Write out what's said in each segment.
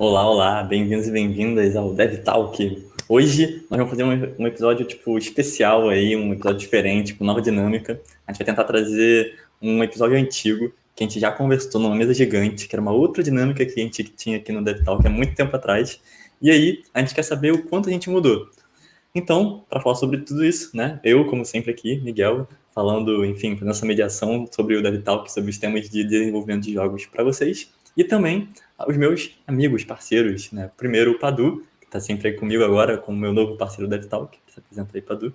Olá, olá, bem-vindos e bem-vindas ao Dev Talk. Hoje nós vamos fazer um episódio especial aí, um episódio diferente, com nova dinâmica. A gente vai tentar trazer um episódio antigo que a gente já conversou numa mesa gigante, que era uma outra dinâmica que a gente tinha aqui no Dev Talk há muito tempo atrás. E aí a gente quer saber o quanto a gente mudou. Então, para falar sobre tudo isso, né? Eu, como sempre aqui, Miguel, falando, enfim, fazendo essa mediação sobre o DevTalk, sobre os temas de desenvolvimento de jogos para vocês. E também os meus amigos, parceiros, né? Primeiro o Padu, que está sempre aí comigo agora, como meu novo parceiro do DevTalk. Se apresenta aí, Padu.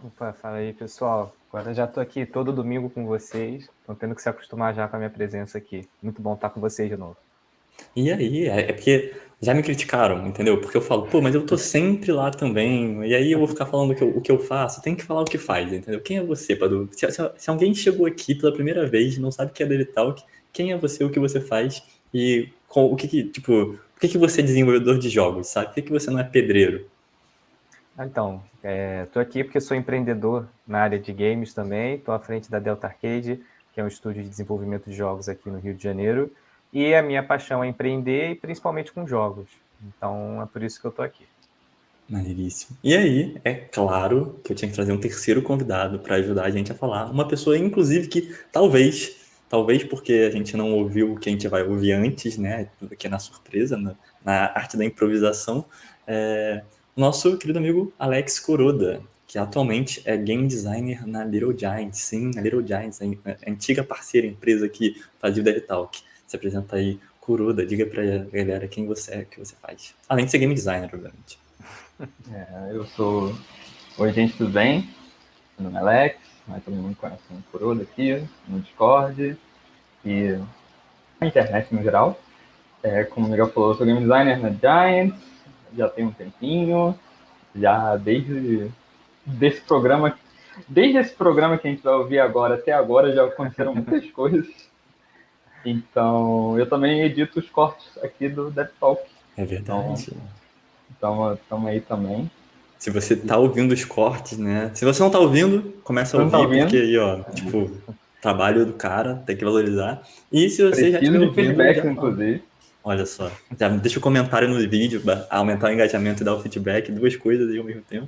Opa, fala aí, pessoal. Agora já estou aqui todo domingo com vocês. Estão tendo que se acostumar já com a minha presença aqui. Muito bom estar com vocês de novo. E aí, é porque já me criticaram, entendeu? Porque eu falo, pô, mas eu tô sempre lá também, e aí eu vou ficar falando o que eu faço, tem que falar o que faz, entendeu? Quem é você, Padu? Se alguém chegou aqui pela primeira vez e não sabe o que é Daily Talk, quem é você, o que você faz e por que você é desenvolvedor de jogos, sabe? Por que você não é pedreiro? Então, estou aqui porque sou empreendedor na área de games também. Estou à frente da Delta Arcade, que é um estúdio de desenvolvimento de jogos aqui no Rio de Janeiro. E a minha paixão é empreender e principalmente com jogos. Então, é por isso que eu estou aqui. Maneiríssimo. E aí, é claro que eu tinha que trazer um terceiro convidado para ajudar a gente a falar. Uma pessoa, inclusive, que talvez porque a gente não ouviu o que a gente vai ouvir antes, né? Aqui na surpresa, na arte da improvisação, nosso querido amigo Alex Kuroda, que atualmente é game designer na Little Giants. Sim, a Little Giants, a antiga parceira empresa que fazia o DevTalk. Se apresenta aí, Kuroda, diga pra galera quem você é, o que você faz. Além de ser game designer, obviamente. Eu sou. Oi, gente, tudo bem? Meu nome é Alex, mas todo mundo conhece como Kuroda aqui, no Discord e na internet no geral. Como o Miguel falou, eu sou game designer na Giants, já tem um tempinho, já desde esse programa que a gente vai ouvir agora até agora já aconteceram muitas coisas. Então, eu também edito os cortes aqui do DevTalk. É verdade. Então, estamos aí também. Se você tá ouvindo os cortes, né? Se você não tá ouvindo, começa a ouvir, porque aí, ó, trabalho do cara, tem que valorizar. E se você já estiver ouvindo... feedback, inclusive. Olha só, já deixa o comentário no vídeo, aumentar o engajamento e dar o feedback, duas coisas aí ao mesmo tempo.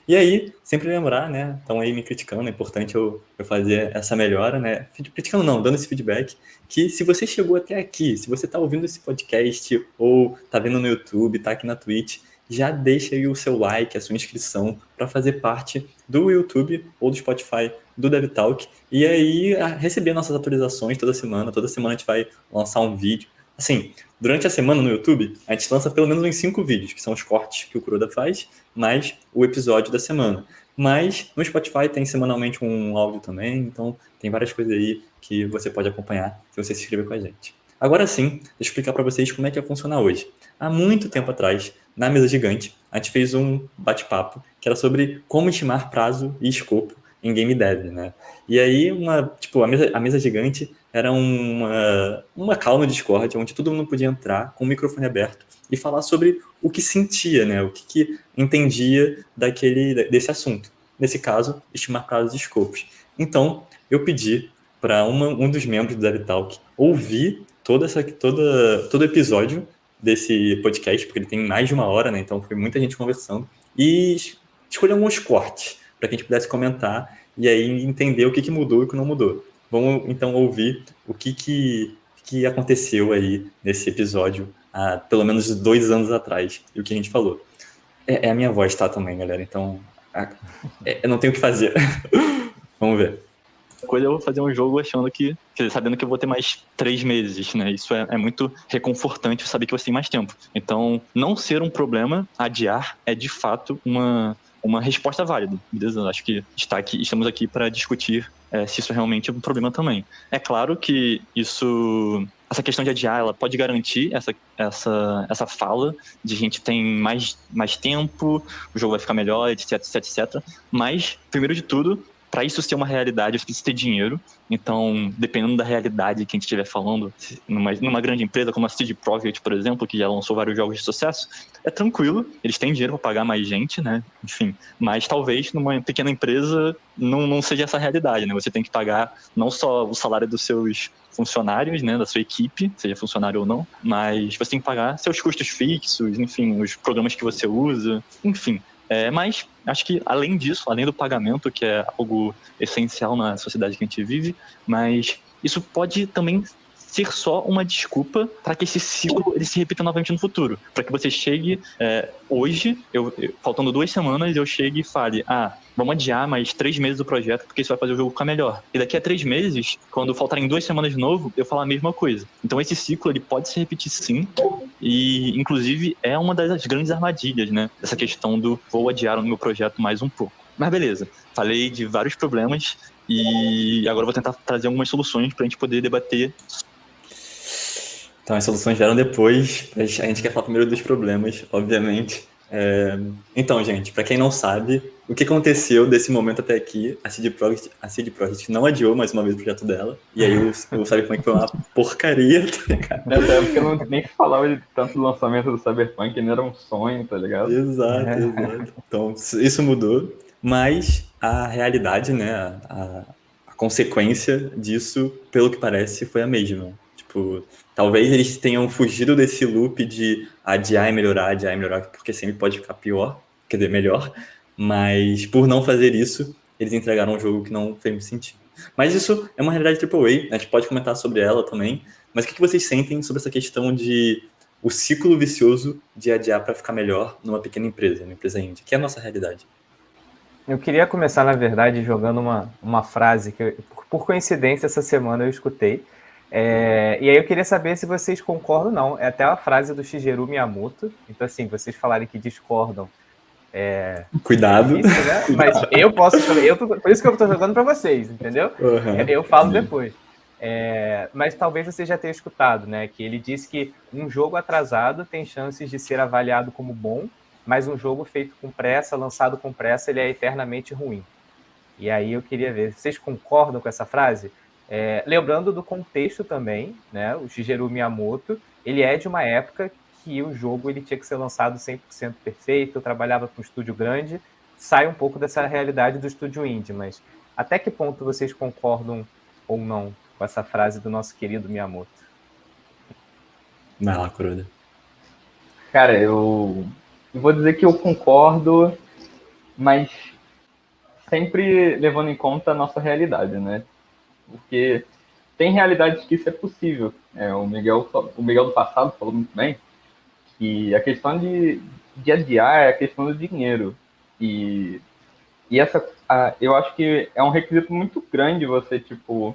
E aí, sempre lembrar, né? Estão aí me criticando, é importante eu fazer essa melhora, né? Criticando não, dando esse feedback, que se você chegou até aqui, se você está ouvindo esse podcast, ou está vendo no YouTube, está aqui na Twitch, já deixa aí o seu like, a sua inscrição, para fazer parte do YouTube ou do Spotify do DevTalk, e aí receber nossas atualizações toda semana a gente vai lançar um vídeo. Assim, durante a semana no YouTube, a gente lança pelo menos uns 5 vídeos, que são os cortes que o Kuroda faz, mais o episódio da semana. Mas no Spotify tem semanalmente um áudio também, então tem várias coisas aí que você pode acompanhar se você se inscrever com a gente. Agora sim, deixa eu explicar para vocês como é que vai funcionar hoje. Há muito tempo atrás, na mesa gigante, a gente fez um bate-papo que era sobre como estimar prazo e escopo em game dev, né? E aí, a mesa gigante era uma call no Discord, onde todo mundo podia entrar com o microfone aberto e falar sobre o que sentia, né? O que entendia desse assunto. Nesse caso, estimar prazos e escopos. Então, eu pedi para um dos membros do DevTalk ouvir todo o episódio desse podcast, porque ele tem mais de 1 hora, né? Então foi muita gente conversando, e escolher alguns cortes para que a gente pudesse comentar e aí entender o que mudou e o que não mudou. Vamos então ouvir o que aconteceu aí nesse episódio há pelo menos 2 anos atrás e o que a gente falou. É a minha voz, tá, também, galera, então eu não tenho o que fazer. Vamos ver. Coisa eu vou fazer um jogo sabendo que eu vou ter mais 3 meses, né? Isso é muito reconfortante saber que você tem mais tempo. Então, não ser um problema, adiar, é de fato uma resposta válida, beleza? Acho que estamos aqui para discutir se isso realmente é um problema também. É claro que essa questão de adiar, ela pode garantir essa fala de a gente tem mais tempo, o jogo vai ficar melhor, etc, etc, etc. Mas, primeiro de tudo, para isso ser uma realidade, você precisa ter dinheiro. Então, dependendo da realidade que a gente estiver falando, numa grande empresa como a CD Projekt, por exemplo, que já lançou vários jogos de sucesso, é tranquilo, eles têm dinheiro para pagar mais gente, né? Enfim, mas talvez numa pequena empresa não seja essa a realidade, né? Você tem que pagar não só o salário dos seus funcionários, né, da sua equipe, seja funcionário ou não, mas você tem que pagar seus custos fixos, enfim, os programas que você usa, enfim. Mas acho que além disso, além do pagamento, que é algo essencial na sociedade que a gente vive, mas isso pode também ser só uma desculpa para que esse ciclo ele se repita novamente no futuro. Para que você chegue hoje, faltando 2 semanas, eu chegue e fale, vamos adiar mais 3 meses do projeto, porque isso vai fazer o jogo ficar melhor. E daqui a 3 meses, quando faltarem 2 semanas de novo, eu falo a mesma coisa. Então esse ciclo ele pode se repetir sim, e inclusive é uma das grandes armadilhas, né? Essa questão do vou adiar o meu projeto mais um pouco. Mas beleza, falei de vários problemas e agora eu vou tentar trazer algumas soluções para a gente poder debater. Então, as soluções vieram depois, a gente quer falar primeiro dos problemas, obviamente. Então, gente, para quem não sabe, o que aconteceu desse momento até aqui, a CD Projekt não adiou mais uma vez o projeto dela, e aí o Cyberpunk foi uma porcaria, tá ligado? Nessa época não nem se falava de tanto lançamento do Cyberpunk, ele era um sonho, tá ligado? Exato. Então, isso mudou, mas a realidade, né, a consequência disso, pelo que parece, foi a mesma. Tipo, talvez eles tenham fugido desse loop de adiar e melhorar, porque sempre pode ficar pior, quer dizer, melhor. Mas por não fazer isso, eles entregaram um jogo que não fez muito sentido. Mas isso é uma realidade AAA, a gente pode comentar sobre ela também. Mas o que vocês sentem sobre essa questão de o ciclo vicioso de adiar para ficar melhor numa pequena empresa, uma empresa indie, que é a nossa realidade? Eu queria começar, na verdade, jogando uma frase que, por coincidência, essa semana eu escutei. E aí eu queria saber se vocês concordam ou não. É até a frase do Shigeru Miyamoto. Então, assim, vocês falarem que discordam. Cuidado. É difícil, né? Mas eu posso. Por isso que eu estou jogando para vocês, entendeu? Uhum. Eu falo depois. Mas talvez você já tenha escutado, né? Que ele disse que um jogo atrasado tem chances de ser avaliado como bom, mas um jogo feito com pressa, lançado com pressa, ele é eternamente ruim. E aí eu queria ver, vocês concordam com essa frase? Lembrando do contexto também, né? O Shigeru Miyamoto, ele é de uma época que o jogo ele tinha que ser lançado 100% perfeito, eu trabalhava com um estúdio grande, sai um pouco dessa realidade do estúdio indie, mas até que ponto vocês concordam ou não com essa frase do nosso querido Miyamoto? Vai lá, Kuroda. Cara, eu vou dizer que eu concordo, mas sempre levando em conta a nossa realidade, né? Porque tem realidades que isso é possível. O Miguel do passado falou muito bem que a questão de adiar é a questão do dinheiro. E eu acho que é um requisito muito grande você, tipo,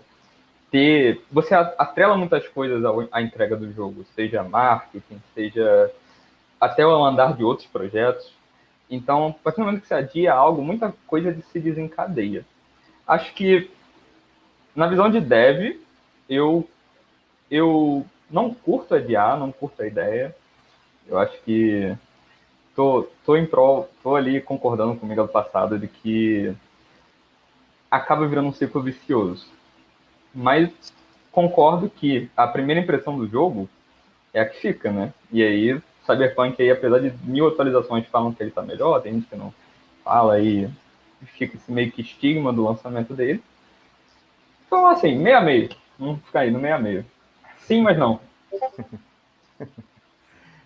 você atrela muitas coisas à entrega do jogo, seja marketing, seja até o andar de outros projetos. Então, a partir do momento que você adia algo, muita coisa se desencadeia. Acho que, na visão de dev, eu não curto adiar, não curto a ideia. Eu acho que tô ali concordando com o Miguel do passado de que acaba virando um ciclo vicioso. Mas concordo que a primeira impressão do jogo é a que fica, né? E aí, Cyberpunk aí, apesar de 1000 atualizações falam que ele tá melhor, tem gente que não fala aí, fica esse meio que estigma do lançamento dele. Então, assim, meio a meio. Vamos ficar aí no meio a meio. Sim, mas não.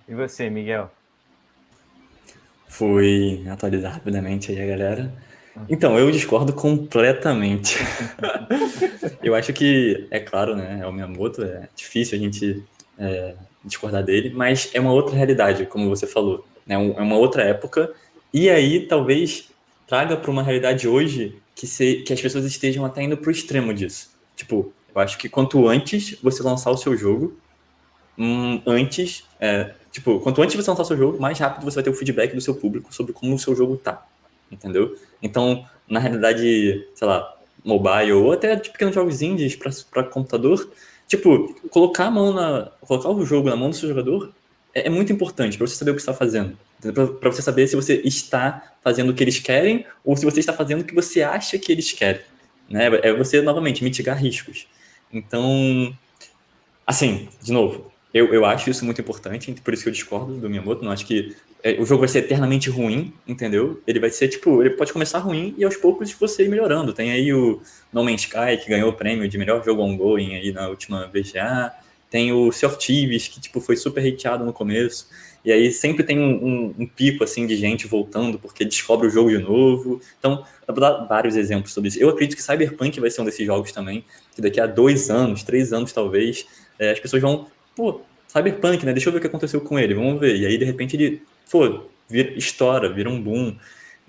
E você, Miguel? Fui atualizar rapidamente aí a galera. Então, eu discordo completamente. Eu acho que, é claro, né, é o Miyamoto, é difícil a gente discordar dele, mas é uma outra realidade, como você falou, né, é uma outra época, e aí talvez traga para uma realidade hoje que as pessoas estejam até indo para o extremo disso. Tipo, eu acho que quanto antes você lançar o seu jogo, quanto antes você lançar o seu jogo, mais rápido você vai ter o feedback do seu público sobre como o seu jogo tá, entendeu? Então, na realidade, sei lá, mobile ou até de pequenos jogos indies para computador, tipo, colocar o jogo na mão do seu jogador é muito importante para você saber o que você está fazendo. Para você saber se você está fazendo o que eles querem ou se você está fazendo o que você acha que eles querem, né? É você, novamente, mitigar riscos. Então, assim, de novo, eu acho isso muito importante, por isso que eu discordo do Miyamoto. Não acho que o jogo vai ser eternamente ruim, entendeu? Ele vai ser, tipo, ele pode começar ruim e aos poucos você ir melhorando. Tem aí o No Man's Sky, que ganhou o prêmio de melhor jogo ongoing aí na última VGA. Tem o Sea of Thieves, que, tipo, foi super hateado no começo. E aí sempre tem um pico, assim, de gente voltando porque descobre o jogo de novo. Então, dá pra dar vários exemplos sobre isso. Eu acredito que Cyberpunk vai ser um desses jogos também, que daqui a 2 anos, 3 anos talvez, as pessoas vão, pô, Cyberpunk, né? Deixa eu ver o que aconteceu com ele, vamos ver. E aí, de repente, ele, pô, estoura, vira um boom.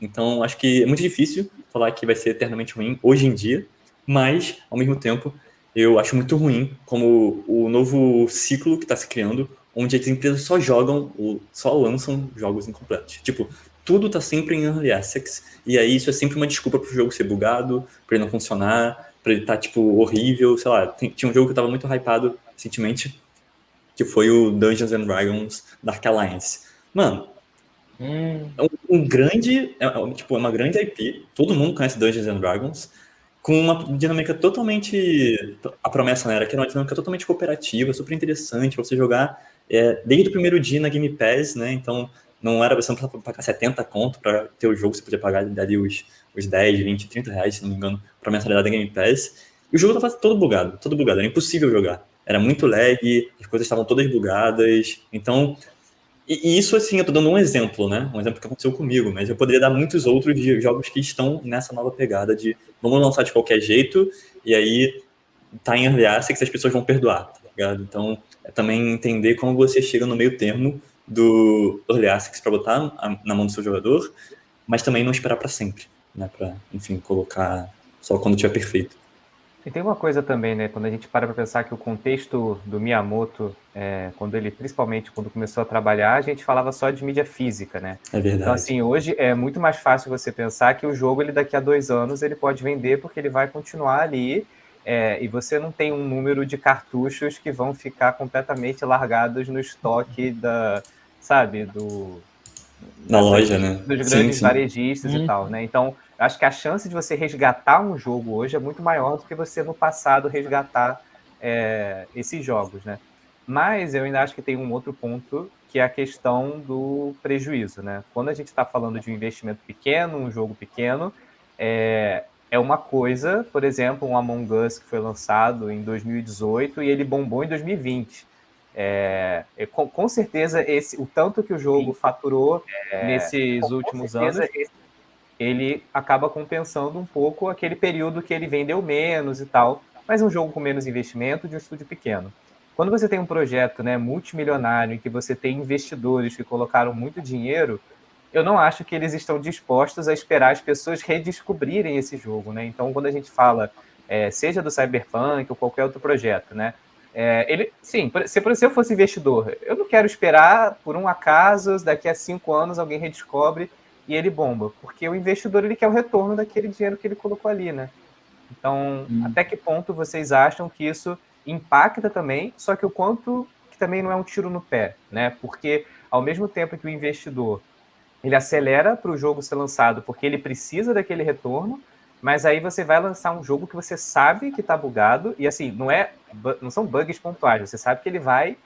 Então, acho que é muito difícil falar que vai ser eternamente ruim hoje em dia, mas, ao mesmo tempo, eu acho muito ruim como o novo ciclo que está se criando, onde as empresas só jogam, só lançam jogos incompletos. Tipo, tudo tá sempre em Early Access, e aí isso é sempre uma desculpa pro jogo ser bugado, pra ele não funcionar, pra ele tá, tipo, horrível, sei lá. Tinha um jogo que eu tava muito hypado recentemente, que foi o Dungeons and Dragons Dark Alliance. Mano, é um grande, tipo, é uma grande IP, todo mundo conhece Dungeons and Dragons, com uma dinâmica totalmente, a promessa, né, era que era uma dinâmica totalmente cooperativa, super interessante pra você jogar desde o primeiro dia na Game Pass, né, então não era, você não precisava pagar 70 conto pra ter o jogo, você podia pagar ali os 10, 20, 30 reais, se não me engano, pra mensalidade da Game Pass, e o jogo tava todo bugado, era impossível jogar, era muito lag, as coisas estavam todas bugadas, então e isso, assim, eu tô dando um exemplo, né? Um exemplo que aconteceu comigo, mas eu poderia dar muitos outros de jogos que estão nessa nova pegada de vamos lançar de qualquer jeito e aí tá em early access que as pessoas vão perdoar, tá ligado? Então, é também entender como você chega no meio termo do early access para botar na mão do seu jogador, mas também não esperar para sempre, né? Para, enfim, colocar só quando tiver perfeito. E tem uma coisa também, né? Quando a gente para pensar que o contexto do Miyamoto, principalmente quando começou a trabalhar, a gente falava só de mídia física, né? É verdade. Então, assim, hoje é muito mais fácil você pensar que o jogo, ele daqui a 2 anos, ele pode vender porque ele vai continuar ali, e você não tem um número de cartuchos que vão ficar completamente largados no estoque sabe, Na loja, né? dos Sim, grandes sim. varejistas e tal, né? Então, acho que a chance de você resgatar um jogo hoje é muito maior do que você no passado resgatar esses jogos, né? Mas eu ainda acho que tem um outro ponto, que é a questão do prejuízo, né? Quando a gente está falando de um investimento pequeno, um jogo pequeno, é uma coisa, por exemplo, um Among Us que foi lançado em 2018 e ele bombou em 2020. Com certeza, o tanto que o jogo faturou nesses últimos anos, ele acaba compensando um pouco aquele período que ele vendeu menos e tal, mas um jogo com menos investimento de um estúdio pequeno. Quando você tem um projeto, né, multimilionário, em que você tem investidores que colocaram muito dinheiro, eu não acho que eles estão dispostos a esperar as pessoas redescobrirem esse jogo, né? Então, quando a gente fala, seja do Cyberpunk ou qualquer outro projeto, né? Se eu fosse investidor, eu não quero esperar por um acaso, daqui a 5 anos alguém redescobre e ele bomba, porque o investidor ele quer o retorno daquele dinheiro que ele colocou ali, né? Então, até que ponto vocês acham que isso impacta também, só que o quanto que também não é um tiro no pé, né? Porque ao mesmo tempo que o investidor ele acelera para o jogo ser lançado porque ele precisa daquele retorno, mas aí você vai lançar um jogo que você sabe que está bugado, e assim, não são bugs pontuais, você sabe que ele vai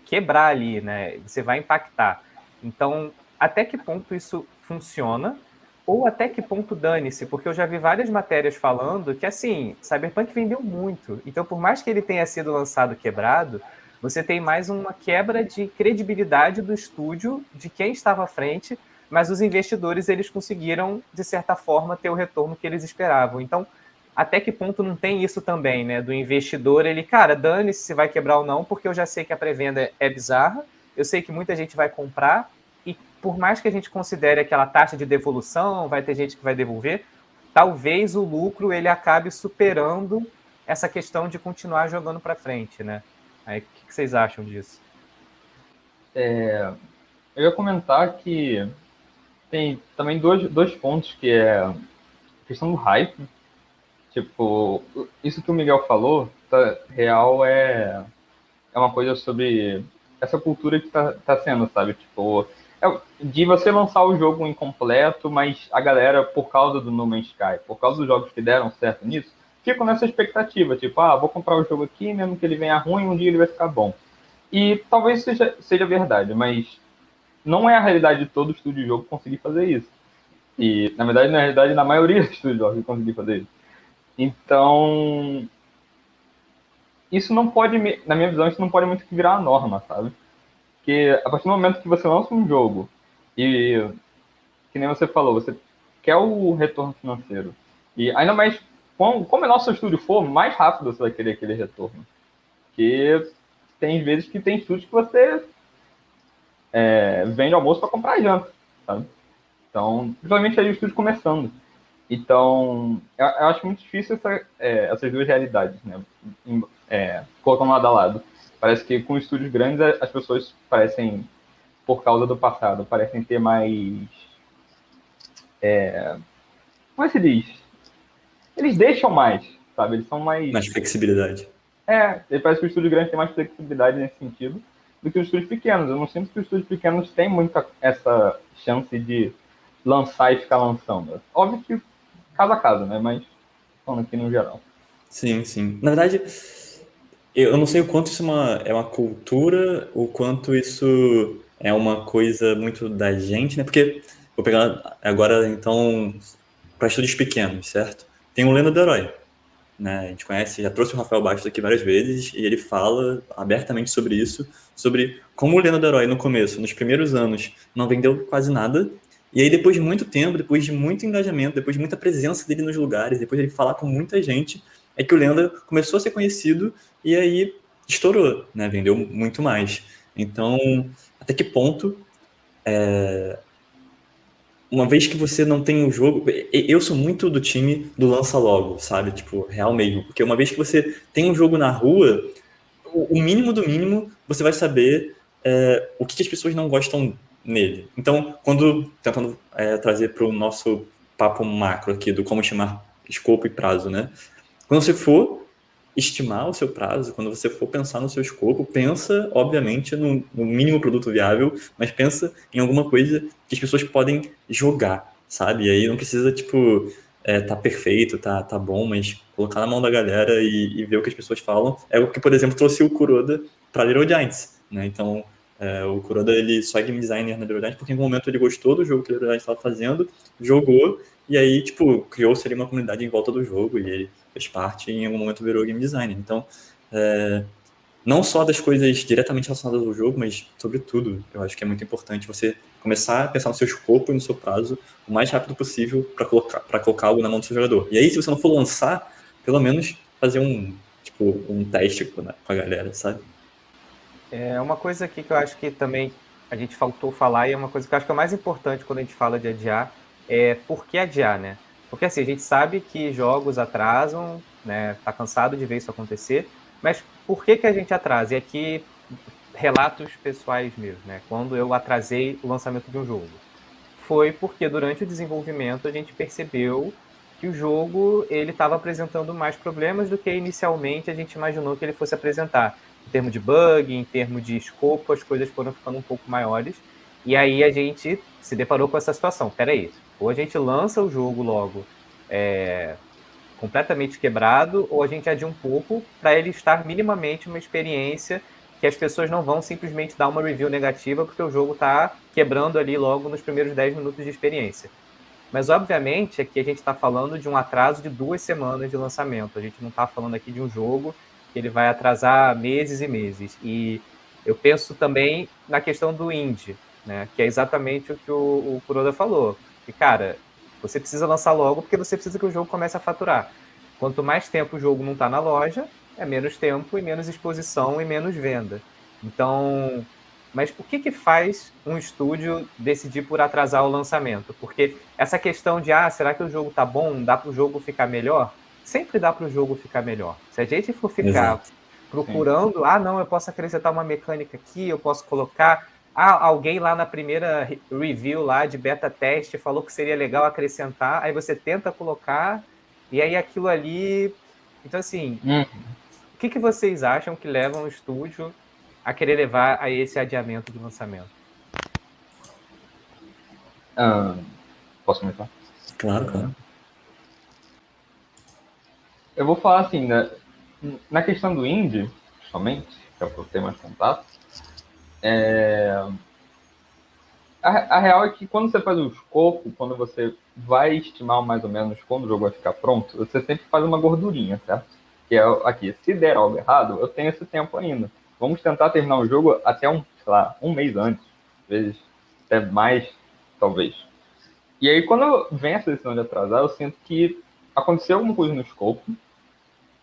quebrar ali, né? Você vai impactar. Então, até que ponto isso funciona? Ou até que ponto dane-se? Porque eu já vi várias matérias falando que, assim, Cyberpunk vendeu muito. Então, por mais que ele tenha sido lançado quebrado, você tem mais uma quebra de credibilidade do estúdio, de quem estava à frente, mas os investidores, eles conseguiram, de certa forma, ter o retorno que eles esperavam. Então, até que ponto não tem isso também, né? Do investidor, ele, cara, dane-se se vai quebrar ou não, porque eu já sei que a pré-venda é bizarra, eu sei que muita gente vai comprar, e por mais que a gente considere aquela taxa de devolução, vai ter gente que vai devolver, talvez o lucro ele acabe superando essa questão de continuar jogando para frente, né? Aí, o que vocês acham disso? Eu ia comentar que tem também dois pontos, que é a questão do hype. Tipo, isso que o Miguel falou, real é uma coisa sobre essa cultura que tá sendo, sabe? Tipo, de você lançar o jogo incompleto, mas a galera, por causa do No Man's Sky, por causa dos jogos que deram certo nisso, ficam nessa expectativa, tipo, vou comprar o jogo aqui, mesmo que ele venha ruim, um dia ele vai ficar bom. E talvez seja verdade, mas não é a realidade de todo estúdio de jogo conseguir fazer isso. E, na verdade, na realidade, na maioria dos estúdios de jogos conseguir fazer isso. Então, isso não pode, na minha visão, isso não pode muito que virar a norma, sabe? Porque a partir do momento que você lança um jogo e, que nem você falou, você quer o retorno financeiro. E ainda mais, como menor seu estúdio for, mais rápido você vai querer aquele retorno. Porque tem vezes que tem estúdios que você vende almoço para comprar janta, sabe? Então, principalmente aí o estúdio começando. Então, eu acho muito difícil essas duas realidades, né? Colocando lado a lado. Parece que com estúdios grandes as pessoas parecem, por causa do passado, parecem ter mais... como é que se diz? Eles deixam mais, sabe? Eles são mais... Mais flexibilidade. Parece que os estúdios grandes têm mais flexibilidade nesse sentido do que os estúdios pequenos. Eu não sinto que os estúdios pequenos têm muita essa chance de lançar e ficar lançando. Óbvio que caso a caso, né? Mas falando aqui no geral. Sim, sim. Na verdade, eu não sei o quanto isso é uma cultura, o quanto isso é uma coisa muito da gente, né? Porque, vou pegar agora, então, para estúdios pequenos, certo? Tem o Lenda do Herói, né? A gente conhece, já trouxe o Rafael Bastos aqui várias vezes, e ele fala abertamente sobre isso, sobre como o Lenda do Herói, no começo, nos primeiros anos, não vendeu quase nada, e aí depois de muito tempo, depois de muito engajamento, depois de muita presença dele nos lugares, depois de ele falar com muita gente, é que o Lenda começou a ser conhecido e aí estourou, né? Vendeu muito mais. Então, até que ponto, uma vez que você não tem um jogo... Eu sou muito do time do lança logo, sabe? Tipo, real mesmo. Porque uma vez que você tem um jogo na rua, o mínimo do mínimo, você vai saber o que as pessoas não gostam nele. Então, tentando trazer para o nosso papo macro aqui, do como chamar escopo e prazo, né? Quando você for estimar o seu prazo, quando você for pensar no seu escopo, pensa, obviamente, no mínimo produto viável, mas pensa em alguma coisa que as pessoas podem jogar, sabe? E aí não precisa, tipo, tá perfeito, tá bom, mas colocar na mão da galera e ver o que as pessoas falam. É o que, por exemplo, trouxe o Kuroda para Little Giants, né? Então, o Kuroda, ele só é game designer na Little Giants porque em algum momento ele gostou do jogo que a Little Giants estava fazendo, jogou, e aí, tipo, criou-se ali uma comunidade em volta do jogo, e ele fez parte e em algum momento virou game designer. Então, não só das coisas diretamente relacionadas ao jogo, mas sobre tudo. Eu acho que é muito importante você começar a pensar no seu escopo e no seu prazo o mais rápido possível para colocar algo na mão do seu jogador. E aí, se você não for lançar, pelo menos fazer um teste com a galera, sabe? É uma coisa aqui que eu acho que também a gente faltou falar, e é uma coisa que eu acho que é mais importante quando a gente fala de adiar, é por que adiar, né? Porque assim, a gente sabe que jogos atrasam, né? Tá cansado de ver isso acontecer, mas por que a gente atrasa? E aqui, relatos pessoais meus, né? Quando eu atrasei o lançamento de um jogo. Foi porque durante o desenvolvimento a gente percebeu que o jogo ele estava apresentando mais problemas do que inicialmente a gente imaginou que ele fosse apresentar. Em termos de bug, em termos de escopo, as coisas foram ficando um pouco maiores. E aí a gente se deparou com essa situação. Peraí, ou a gente lança o jogo logo completamente quebrado, ou a gente adia um pouco para ele estar minimamente uma experiência que as pessoas não vão simplesmente dar uma review negativa porque o jogo está quebrando ali logo nos primeiros 10 minutos de experiência. Mas, obviamente, aqui a gente está falando de um atraso de 2 semanas de lançamento. A gente não está falando aqui de um jogo que ele vai atrasar meses e meses. E eu penso também na questão do indie, né? Que é exatamente o que o Kuroda falou. Que, cara, você precisa lançar logo porque você precisa que o jogo comece a faturar. Quanto mais tempo o jogo não está na loja, é menos tempo e menos exposição e menos venda. Então, mas o que faz um estúdio decidir por atrasar o lançamento? Porque essa questão de, será que o jogo tá bom? Dá para o jogo ficar melhor? Sempre dá para o jogo ficar melhor. Se a gente for ficar procurando, não, eu posso acrescentar uma mecânica aqui, eu posso colocar... alguém lá na primeira review lá de beta teste falou que seria legal acrescentar, aí você tenta colocar, e aí aquilo ali... Então, assim, o que vocês acham que leva um estúdio a querer levar a esse adiamento de lançamento? Posso começar? Claro, claro. Eu vou falar assim, na questão do indie, somente, que é o que eu tenho mais contato, a real é que quando você faz o escopo, quando você vai estimar mais ou menos quando o jogo vai ficar pronto, você sempre faz uma gordurinha, certo? Que é aqui, se der algo errado, eu tenho esse tempo ainda. Vamos tentar terminar o jogo até sei lá, um mês antes, às vezes até mais, talvez. E aí, quando vem essa decisão de atrasar, eu sinto que aconteceu alguma coisa no escopo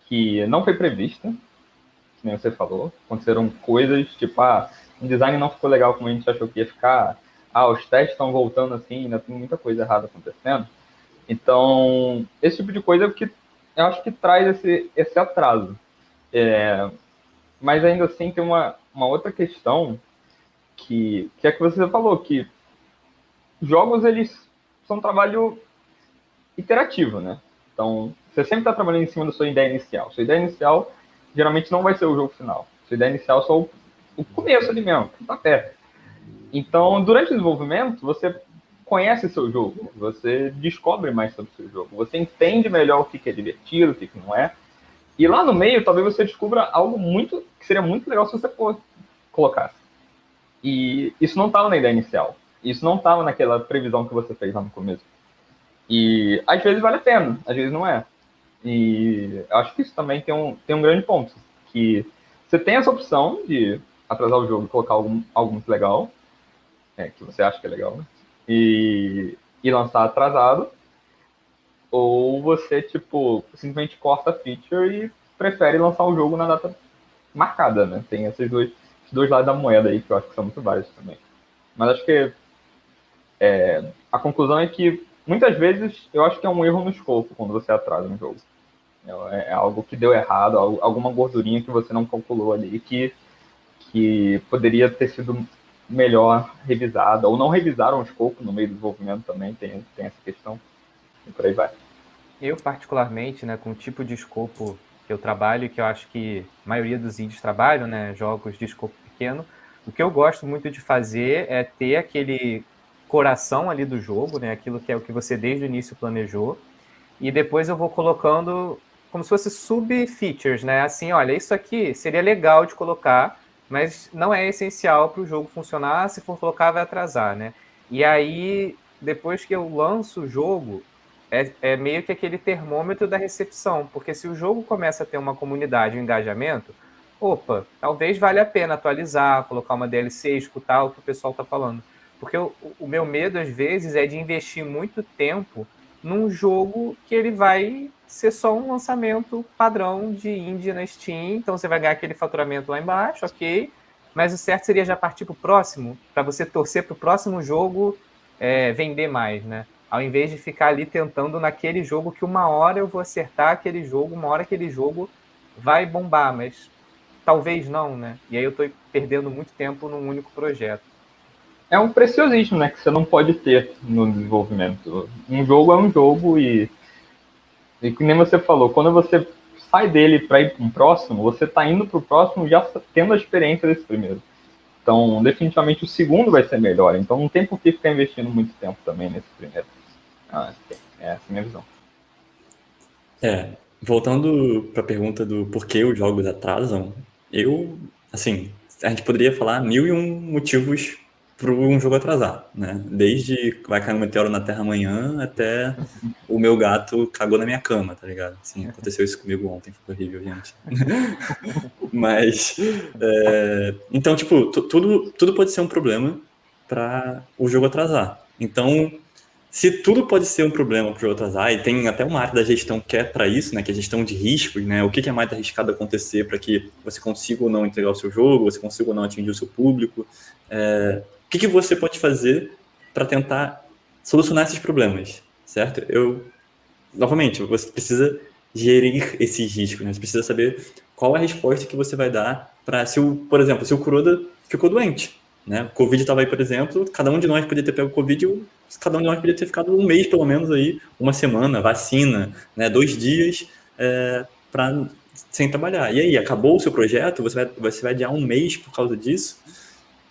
que não foi prevista, que nem você falou. Aconteceram coisas, tipo, o design não ficou legal como a gente achou que ia ficar. Os testes estão voltando assim, ainda tem muita coisa errada acontecendo. Então, esse tipo de coisa é o que eu acho que traz esse atraso. Mas ainda assim tem uma outra questão que é que você falou, que jogos, eles são um trabalho iterativo, né? Então, você sempre está trabalhando em cima da sua ideia inicial. Sua ideia inicial geralmente não vai ser o jogo final. Sua ideia inicial é só o começo ali mesmo, que tá perto. Então, durante o desenvolvimento, você conhece seu jogo, você descobre mais sobre o seu jogo, você entende melhor o que é divertido, o que não é. E lá no meio, talvez você descubra algo que seria muito legal se você colocasse. E isso não estava na ideia inicial. Isso não estava naquela previsão que você fez lá no começo. E às vezes vale a pena, às vezes não é. E acho que isso também tem um grande ponto, que você tem essa opção de atrasar o jogo e colocar algo muito legal, que você acha que é legal, né? E lançar atrasado, ou você, tipo, simplesmente corta a feature e prefere lançar o jogo na data marcada, né? Tem esses dois lados da moeda aí, que eu acho que são muito válidos também. Mas acho que a conclusão é que muitas vezes eu acho que é um erro no escopo quando você atrasa um jogo. É algo que deu errado, alguma gordurinha que você não calculou ali, que poderia ter sido melhor revisada, ou não revisaram o escopo no meio do desenvolvimento também, tem essa questão, e por aí vai. Eu, particularmente, né, com o tipo de escopo que eu trabalho, que eu acho que a maioria dos indies trabalham, né, jogos de escopo pequeno, o que eu gosto muito de fazer é ter aquele coração ali do jogo, né, aquilo que é o que você desde o início planejou, e depois eu vou colocando como se fosse sub-features, né, assim, olha, isso aqui seria legal de colocar, mas não é essencial para o jogo funcionar, se for colocar vai atrasar, né, e aí, depois que eu lanço o jogo, é meio que aquele termômetro da recepção, porque se o jogo começa a ter uma comunidade, um engajamento, opa, talvez valha a pena atualizar, colocar uma DLC, escutar o que o pessoal está falando. Porque o meu medo, às vezes, é de investir muito tempo num jogo que ele vai ser só um lançamento padrão de indie na Steam, então você vai ganhar aquele faturamento lá embaixo, ok, mas o certo seria já partir para o próximo, para você torcer para o próximo jogo vender mais, né? Ao invés de ficar ali tentando naquele jogo que uma hora eu vou acertar aquele jogo, uma hora aquele jogo vai bombar, mas talvez não, né? E aí eu estou perdendo muito tempo num único projeto. É um preciosismo, né, que você não pode ter no desenvolvimento. Um jogo é um jogo e que nem você falou, quando você sai dele para ir para um próximo, você está indo para o próximo já tendo a experiência desse primeiro. Então, definitivamente, o segundo vai ser melhor. Então, não tem por que ficar investindo muito tempo também nesse primeiro. Essa é a minha visão. Voltando para a pergunta do porquê os jogos atrasam, assim, a gente poderia falar 1001 motivos para um jogo atrasar, né? Desde vai cair um meteoro na Terra amanhã até o meu gato cagou na minha cama, tá ligado? Sim, aconteceu isso comigo ontem, foi horrível, gente. Mas, então, tipo, tudo pode ser um problema para o jogo atrasar. Então, se tudo pode ser um problema para o jogo atrasar, e tem até uma área da gestão que é para isso, né, que é a gestão de riscos, né, o que é mais arriscado acontecer para que você consiga ou não entregar o seu jogo, você consiga ou não atingir o seu público, o que você pode fazer para tentar solucionar esses problemas, certo? Novamente, você precisa gerir esses riscos, né? Você precisa saber qual a resposta que você vai dar para, por exemplo, se o Kuroda ficou doente, né? O Covid estava aí, por exemplo, cada um de nós podia ter pego Covid, cada um de nós podia ter ficado um mês, pelo menos, aí, uma semana, vacina, né? 2 dias sem trabalhar. E aí, acabou o seu projeto? Você vai adiar um mês por causa disso?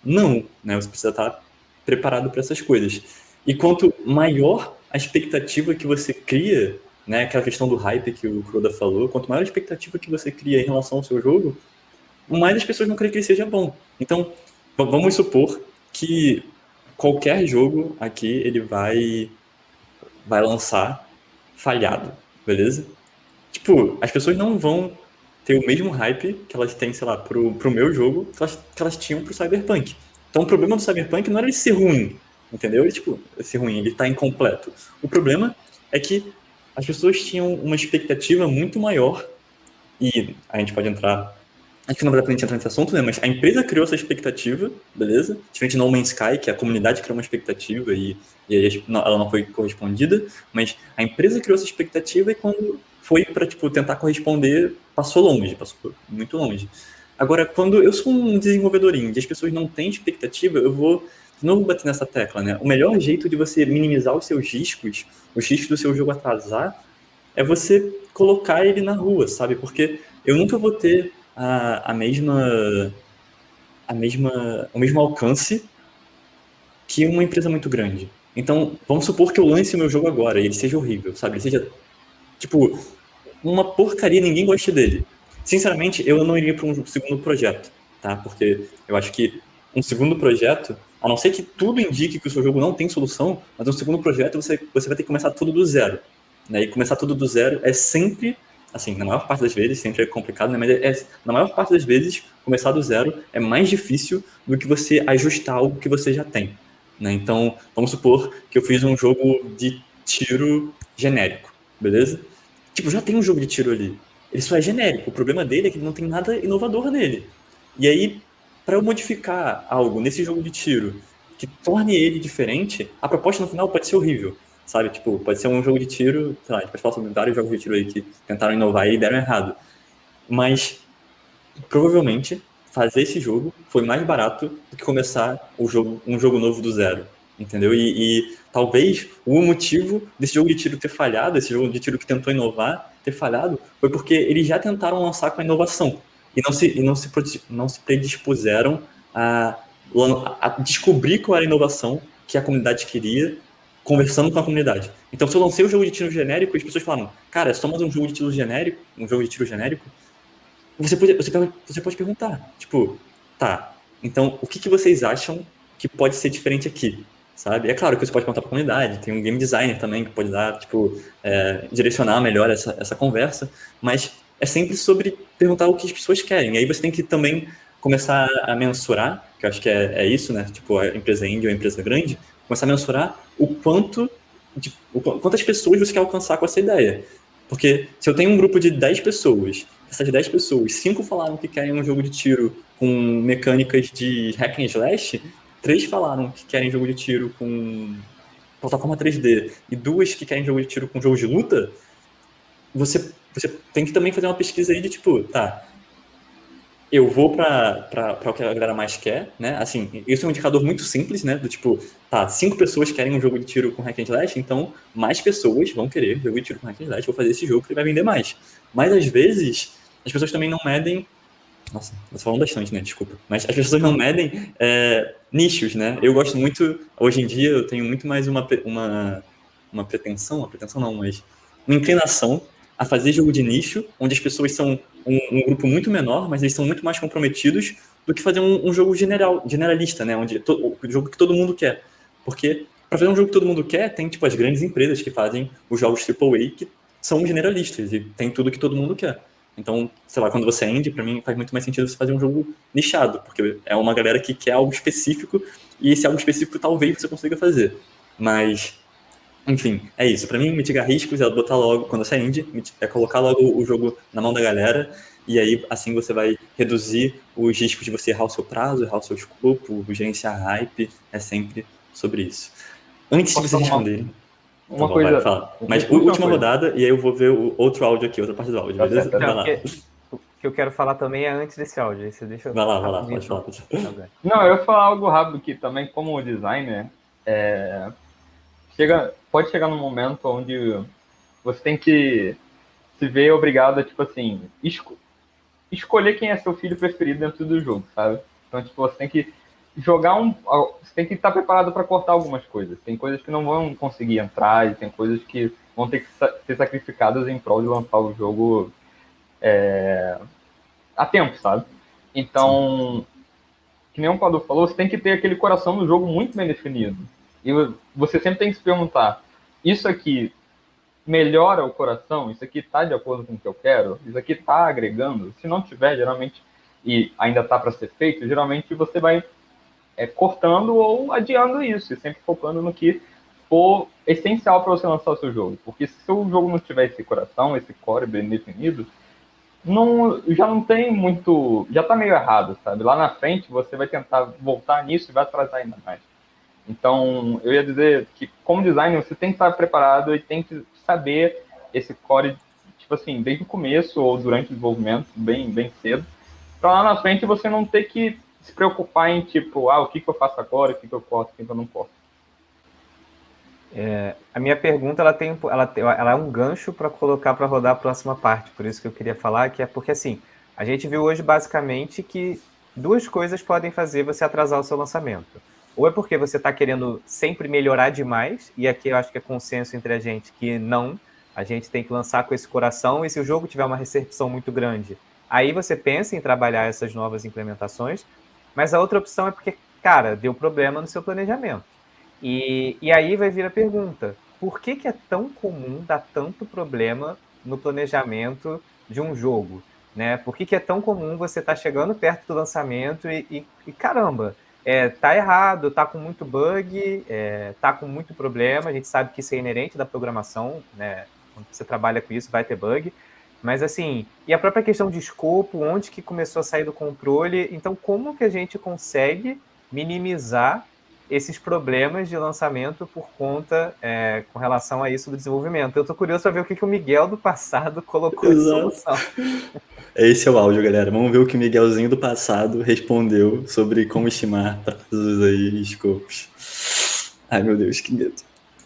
Não, né? Você precisa estar preparado para essas coisas. E quanto maior a expectativa que você cria, né, aquela questão do hype que o Kuroda falou, quanto maior a expectativa que você cria em relação ao seu jogo, mais as pessoas vão querer que ele seja bom. Então, vamos supor que qualquer jogo aqui ele vai lançar falhado, beleza? Tipo, as pessoas não vão ter o mesmo hype que elas têm, sei lá, pro meu jogo que elas tinham pro Cyberpunk. Então o problema do Cyberpunk não era ele ser ruim, entendeu? Ele, tipo, ser ruim, ele tá incompleto. O problema é que as pessoas tinham uma expectativa muito maior, e a gente pode entrar. Acho que não vale a pena entrar nesse assunto, né? Mas a empresa criou essa expectativa, beleza? Diferente de No Man's Sky, que a comunidade criou uma expectativa e aí ela não foi correspondida, mas a empresa criou essa expectativa e quando foi para tipo, tentar corresponder, passou longe, passou muito longe. Agora, quando eu sou um desenvolvedor indie e as pessoas não têm expectativa, eu vou de novo bater nessa tecla, né? O melhor jeito de você minimizar os riscos do seu jogo atrasar, é você colocar ele na rua, sabe? Porque eu nunca vou ter o mesmo alcance que uma empresa muito grande. Então, vamos supor que eu lance o meu jogo agora e ele seja horrível, sabe? Ele seja, tipo, uma porcaria, ninguém goste dele. Sinceramente, eu não iria para um segundo projeto, tá? Porque eu acho que um segundo projeto, a não ser que tudo indique que o seu jogo não tem solução, mas um segundo projeto você vai ter que começar tudo do zero, né? E começar tudo do zero é sempre, assim, na maior parte das vezes, sempre é complicado, né? Mas na maior parte das vezes, começar do zero é mais difícil do que você ajustar algo que você já tem, né? Então, vamos supor que eu fiz um jogo de tiro genérico, beleza? Tipo, já tem um jogo de tiro ali. Ele só é genérico. O problema dele é que não tem nada inovador nele. E aí, para eu modificar algo nesse jogo de tiro que torne ele diferente, a proposta no final pode ser horrível, sabe? Tipo, pode ser um jogo de tiro, sei lá, a gente pode falar sobre vários jogos de tiro aí que tentaram inovar e deram errado. Mas, provavelmente, fazer esse jogo foi mais barato do que começar um jogo novo do zero, entendeu? E talvez o motivo desse jogo de tiro ter falhado, esse jogo de tiro que tentou inovar, ter falhado, foi porque eles já tentaram lançar com a inovação e não se predispuseram a, a descobrir qual era a inovação que a comunidade queria, conversando com a comunidade. Então, se eu lancei um jogo de tiro genérico, as pessoas falaram, cara, é só mais um jogo de tiro genérico, você pode perguntar, tipo, tá, então o que vocês acham que pode ser diferente aqui, sabe? É claro que você pode perguntar para a comunidade, tem um game designer também que pode dar, tipo, direcionar melhor essa conversa, mas é sempre sobre perguntar o que as pessoas querem. E aí você tem que também começar a mensurar, que eu acho que é isso, né? Tipo, a empresa indie ou a empresa grande, começar a mensurar quantas pessoas você quer alcançar com essa ideia. Porque se eu tenho um grupo de 10 pessoas, essas 10 pessoas, 5 falaram que querem um jogo de tiro com mecânicas de hack and slash, 3 falaram que querem jogo de tiro com plataforma 3D e 2 que querem jogo de tiro com jogo de luta, você tem que também fazer uma pesquisa aí de tipo, tá, eu vou para o que a galera mais quer, né? Assim, isso é um indicador muito simples, né? Do tipo, tá, 5 pessoas querem um jogo de tiro com hack and slash, então mais pessoas vão querer jogo de tiro com hack and slash, vou fazer esse jogo que ele vai vender mais. Mas às vezes, as pessoas também não medem. Nossa, tô falando bastante, né? Desculpa. Mas as pessoas não medem nichos, né? Eu gosto muito, hoje em dia, eu tenho muito mais uma pretensão não, mas uma inclinação a fazer jogo de nicho, onde as pessoas são um grupo muito menor, mas eles são muito mais comprometidos do que fazer um jogo generalista, né? Onde o jogo que todo mundo quer. Porque para fazer um jogo que todo mundo quer, tem tipo as grandes empresas que fazem os jogos AAA que são generalistas e tem tudo que todo mundo quer. Então, sei lá, quando você é indie, para mim faz muito mais sentido você fazer um jogo nichado, porque é uma galera que quer algo específico e esse algo específico talvez você consiga fazer. Mas enfim, é isso. Pra mim, mitigar riscos é botar logo, quando você é indie, é colocar logo o jogo na mão da galera, e aí assim você vai reduzir os riscos de você errar o seu prazo, errar o seu escopo, gerenciar hype, é sempre sobre isso. Antes de vocês responderem, uma coisa. Vai, fala. Mas última rodada, e aí eu vou ver o outro áudio aqui, outra parte do áudio, beleza? Vai lá. O que eu quero falar também é antes desse áudio. Aí você deixa vai lá, pode falar. Não, eu ia falar algo rápido que também, como designer, pode chegar num momento onde você tem que se ver obrigado a, tipo assim, escolher quem é seu filho preferido dentro do jogo, sabe? Então, tipo, você tem que Você tem que estar preparado para cortar algumas coisas. Tem coisas que não vão conseguir entrar e tem coisas que vão ter que ser sacrificadas em prol de lançar o jogo a tempo, sabe? Então, que nem o Padu falou, você tem que ter aquele coração no jogo muito bem definido. E você sempre tem que se perguntar, isso aqui melhora o coração? Isso aqui está de acordo com o que eu quero? Isso aqui está agregando? Se não tiver, geralmente, e ainda está para ser feito, geralmente você vai cortando ou adiando isso, e sempre focando no que for essencial para você lançar o seu jogo. Porque se o jogo não tiver esse coração, esse core bem definido, já não tem muito. Já está meio errado, sabe? Lá na frente você vai tentar voltar nisso e vai atrasar ainda mais. Então, eu ia dizer que, como designer, você tem que estar preparado e tem que saber esse core, tipo assim, desde o começo ou durante o desenvolvimento, bem, bem cedo, para lá na frente você não ter que se preocupar em, tipo, o que eu faço agora, o que eu corto, o que eu não corto. A minha pergunta ela é um gancho para colocar para rodar a próxima parte, por isso que eu queria falar, que é porque assim, a gente viu hoje basicamente que duas coisas podem fazer você atrasar o seu lançamento. Ou é porque você está querendo sempre melhorar demais, e aqui eu acho que é consenso entre a gente que não, a gente tem que lançar com esse coração, e se o jogo tiver uma recepção muito grande, aí você pensa em trabalhar essas novas implementações, mas a outra opção é porque, cara, deu problema no seu planejamento. E aí vai vir a pergunta, por que é tão comum dar tanto problema no planejamento de um jogo? Né? Por que é tão comum você estar chegando perto do lançamento e caramba, tá errado, tá com muito bug, tá com muito problema, a gente sabe que isso é inerente da programação, né? Quando você trabalha com isso vai ter bug, mas assim, e a própria questão de escopo, onde que começou a sair do controle, então como que a gente consegue minimizar esses problemas de lançamento por conta, com relação a isso do desenvolvimento? Eu tô curioso para ver o que o Miguel do passado colocou de solução. Esse é o áudio, galera. Vamos ver o que o Miguelzinho do passado respondeu sobre como estimar prazos aí, escopos. Ai, meu Deus, que medo.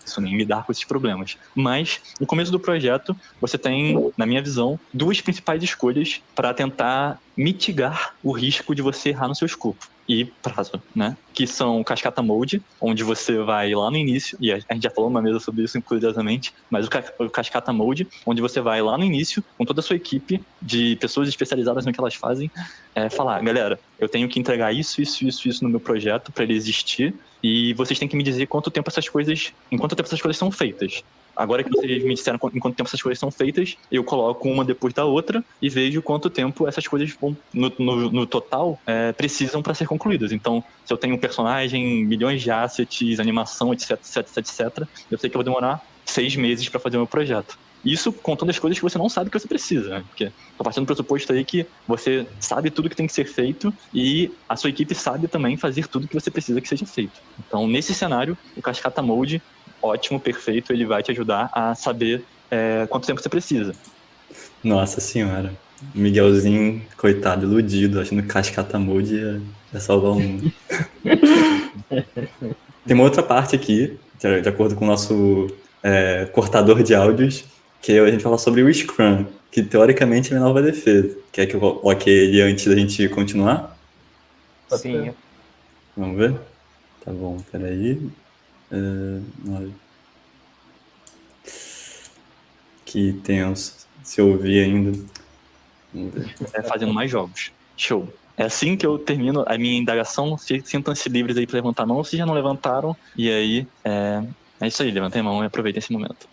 Isso nem lidar com esses problemas. Mas, no começo do projeto, você tem, na minha visão, duas principais escolhas para tentar mitigar o risco de você errar no seu escopo e prazo, né? Que são o Cascata Mode, onde você vai lá no início, e a gente já falou uma mesa sobre isso, curiosamente, mas o Cascata Mode, onde você vai lá no início, com toda a sua equipe de pessoas especializadas no que elas fazem, falar, galera, eu tenho que entregar isso no meu projeto para ele existir, e vocês têm que me dizer em quanto tempo essas coisas são feitas. Agora que vocês me disseram em quanto tempo essas coisas são feitas, eu coloco uma depois da outra e vejo quanto tempo essas coisas vão, no total precisam para ser concluídas. Então, se eu tenho um personagem, milhões de assets, animação, etc, eu sei que eu vou demorar 6 meses para fazer o meu projeto. Isso contando as coisas que você não sabe que você precisa, né? Porque tô partindo do pressuposto aí que você sabe tudo que tem que ser feito e a sua equipe sabe também fazer tudo que você precisa que seja feito. Então, nesse cenário, o Cascata Mode, ótimo, perfeito, ele vai te ajudar a saber quanto tempo você precisa. Nossa senhora. Miguelzinho, coitado, iludido, achando que Cascata Mode ia salvar o mundo. Tem uma outra parte aqui, de acordo com o nosso cortador de áudios, que a gente fala sobre o Scrum, que teoricamente é a nova defesa. Quer que eu coloque ele antes da gente continuar? Sim. Vamos ver? Tá bom, peraí. Que tenso. Se eu ouvir ainda. Vamos ver. Fazendo mais jogos. Show. É assim que eu termino a minha indagação. Sintam-se livres aí para levantar a mão, se já não levantaram. E aí, é isso aí, levantem a mão e aproveitem esse momento.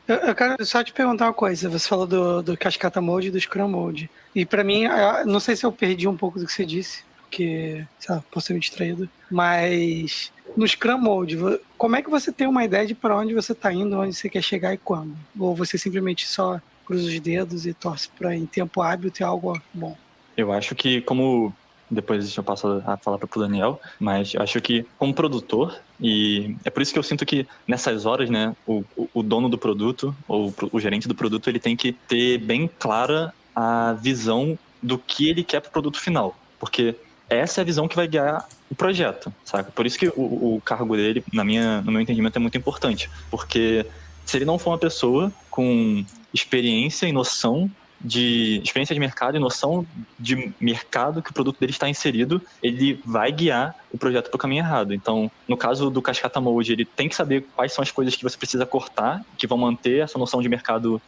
Eu quero só te perguntar uma coisa. Você falou do Cascata Mode e do Scrum Mode. E pra mim, não sei se eu perdi um pouco do que você disse, porque, sei lá, posso ser meio distraído. Mas no Scrum Mode, como é que você tem uma ideia de para onde você tá indo, onde você quer chegar e quando? Ou você simplesmente só cruza os dedos e torce para em tempo hábil ter algo bom? Eu acho que como... Depois eu passo a falar para o Daniel, mas eu acho que como produtor, e é por isso que eu sinto que nessas horas, né, o dono do produto, ou o gerente do produto, ele tem que ter bem clara a visão do que ele quer para o produto final, porque essa é a visão que vai guiar o projeto, saca? Por isso que o cargo dele, no meu entendimento, é muito importante, porque se ele não for uma pessoa com experiência e noção de experiência de mercado e noção de mercado que o produto dele está inserido, ele vai guiar o projeto para o caminho errado. Então, no caso do Cascata Mode, ele tem que saber quais são as coisas que você precisa cortar, que vão manter essa noção de mercado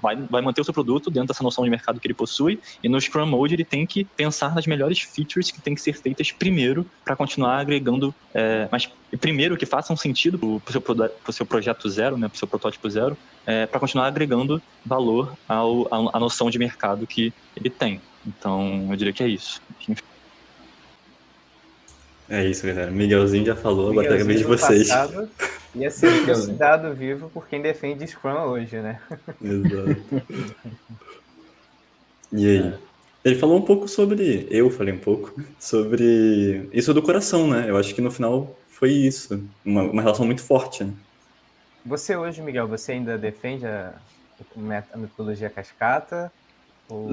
vai manter o seu produto dentro dessa noção de mercado que ele possui, e no Scrum Mode ele tem que pensar nas melhores features que tem que ser feitas primeiro para continuar agregando, mas primeiro que façam sentido para o seu projeto zero, né, para o seu protótipo zero, para continuar agregando valor à noção de mercado que ele tem. Então, eu diria que é isso. É isso, galera. Miguelzinho já falou, agora tá a vez de vocês. Ia ser trucidado vivo por quem defende Scrum hoje, né? Exato. E aí? Ele falou um pouco sobre... Eu falei um pouco sobre isso do coração, né? Eu acho que no final foi isso. Uma relação muito forte, né? Você hoje, Miguel, você ainda defende a metodologia cascata? Ou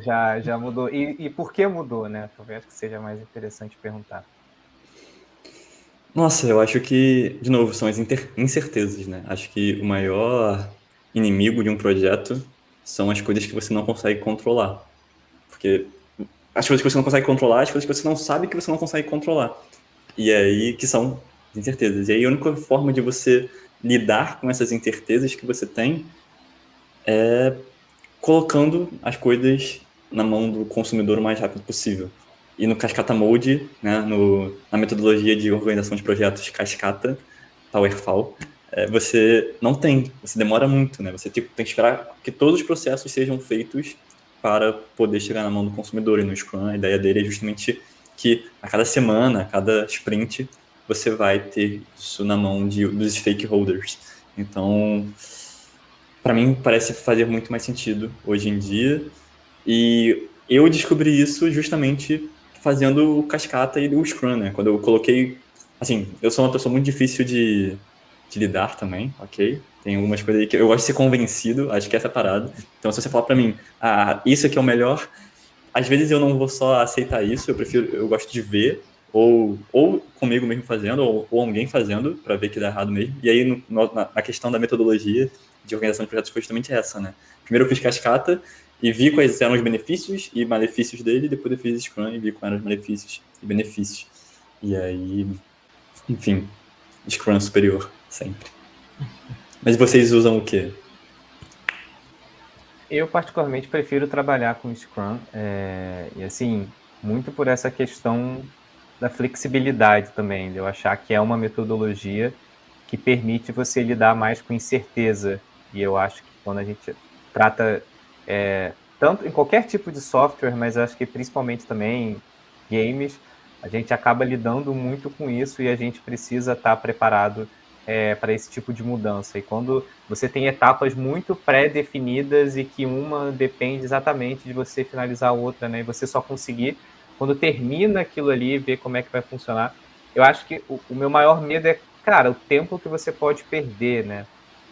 já mudou? E por que mudou, né? Talvez que seja mais interessante perguntar. Nossa, eu acho que, de novo, são as incertezas, né? Acho que o maior inimigo de um projeto são as coisas que você não consegue controlar. Porque as coisas que você não consegue controlar, as coisas que você não sabe que você não consegue controlar. E aí, que são incertezas. E aí, a única forma de você lidar com essas incertezas que você tem é colocando as coisas na mão do consumidor o mais rápido possível. E no Cascata Mode, né, na metodologia de organização de projetos Cascata, Powerfall, você não tem, você demora muito, né? Você tem que esperar que todos os processos sejam feitos para poder chegar na mão do consumidor. E no Scrum, a ideia dele é justamente que a cada semana, a cada sprint, você vai ter isso na mão dos stakeholders. Então, para mim, parece fazer muito mais sentido hoje em dia. E eu descobri isso justamente fazendo o Cascata e o Scrum, né? Quando eu coloquei... Assim, eu sou uma pessoa muito difícil de lidar também, ok? Tem algumas coisas aí que eu gosto de ser convencido, acho que essa é a parada. Então, se você falar pra mim, isso aqui é o melhor, às vezes eu não vou só aceitar isso, eu gosto de ver, ou comigo mesmo fazendo, ou alguém fazendo, para ver que dá errado mesmo. E aí, na questão da metodologia de organização de projetos foi justamente essa, né? Primeiro eu fiz Cascata e vi quais eram os benefícios e malefícios dele, depois eu fiz Scrum e vi quais eram os malefícios e benefícios. E aí, enfim, Scrum superior, sempre. Mas vocês usam o quê? Eu, particularmente, prefiro trabalhar com Scrum, e assim, muito por essa questão da flexibilidade também, de eu achar que é uma metodologia que permite você lidar mais com incerteza. E eu acho que quando a gente trata, tanto em qualquer tipo de software, mas acho que principalmente também games, a gente acaba lidando muito com isso e a gente precisa estar preparado para esse tipo de mudança. E quando você tem etapas muito pré-definidas e que uma depende exatamente de você finalizar a outra, né? E você só conseguir, quando termina aquilo ali, ver como é que vai funcionar. Eu acho que o meu maior medo é, cara, o tempo que você pode perder, né?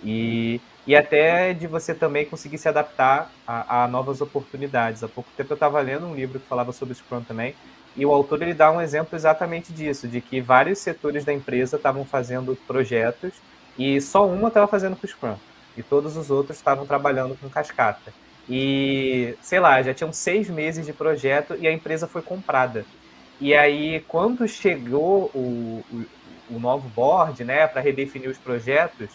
E até de você também conseguir se adaptar a novas oportunidades. Há pouco tempo eu estava lendo um livro que falava sobre Scrum também, e o autor ele dá um exemplo exatamente disso, de que vários setores da empresa estavam fazendo projetos e só uma estava fazendo com Scrum, e todos os outros estavam trabalhando com Cascata. E, sei lá, já tinham 6 meses de projeto e a empresa foi comprada. E aí, quando chegou o novo board, né, para redefinir os projetos,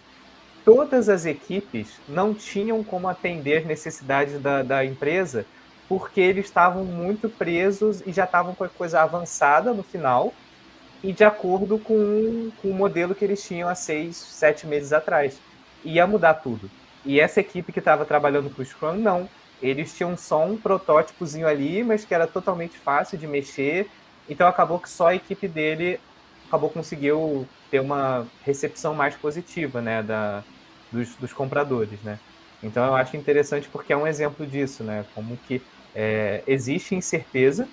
todas as equipes não tinham como atender as necessidades da empresa, porque eles estavam muito presos e já estavam com a coisa avançada no final e de acordo com o modelo que eles tinham há 6, 7 meses atrás. Ia mudar tudo. E essa equipe que estava trabalhando com o Scrum, não. Eles tinham só um protótipozinho ali, mas que era totalmente fácil de mexer. Então acabou que só a equipe dele conseguiu ter uma recepção mais positiva, né, dos compradores, né? Então eu acho interessante porque é um exemplo disso, né? Como que existe incerteza,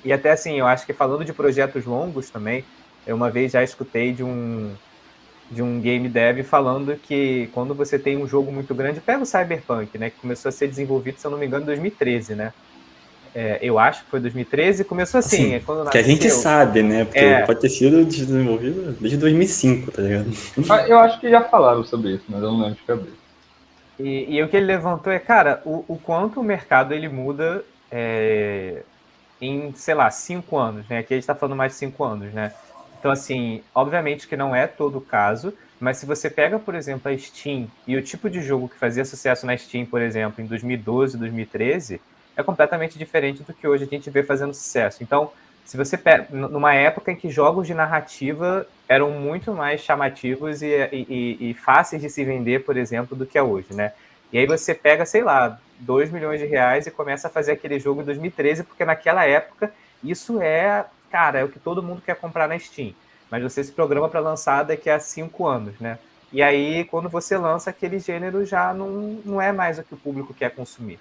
e até assim, eu acho que falando de projetos longos também, eu uma vez já escutei de um game dev falando que quando você tem um jogo muito grande, pega o Cyberpunk, né, que começou a ser desenvolvido, se eu não me engano, em 2013, né? Eu acho que foi 2013, começou assim, quando que a gente sabe, né? Porque pode ter sido desenvolvido desde 2005, tá ligado? Eu acho que já falaram sobre isso, mas eu não lembro de cabeça. E o que ele levantou é, cara, o quanto o mercado ele muda em, sei lá, 5 anos, né? Aqui a gente está falando mais de 5 anos, né? Então, assim, obviamente que não é todo o caso, mas se você pega, por exemplo, a Steam e o tipo de jogo que fazia sucesso na Steam, por exemplo, em 2012, 2013, é completamente diferente do que hoje a gente vê fazendo sucesso. Então, se você pega, numa época em que jogos de narrativa eram muito mais chamativos e fáceis de se vender, por exemplo, do que é hoje, né? E aí você pega, sei lá, 2 milhões de reais e começa a fazer aquele jogo em 2013, porque naquela época isso cara, é o que todo mundo quer comprar na Steam. Mas você se programa para lançar daqui a 5 anos, né? E aí, quando você lança, aquele gênero já não é mais o que o público quer consumir.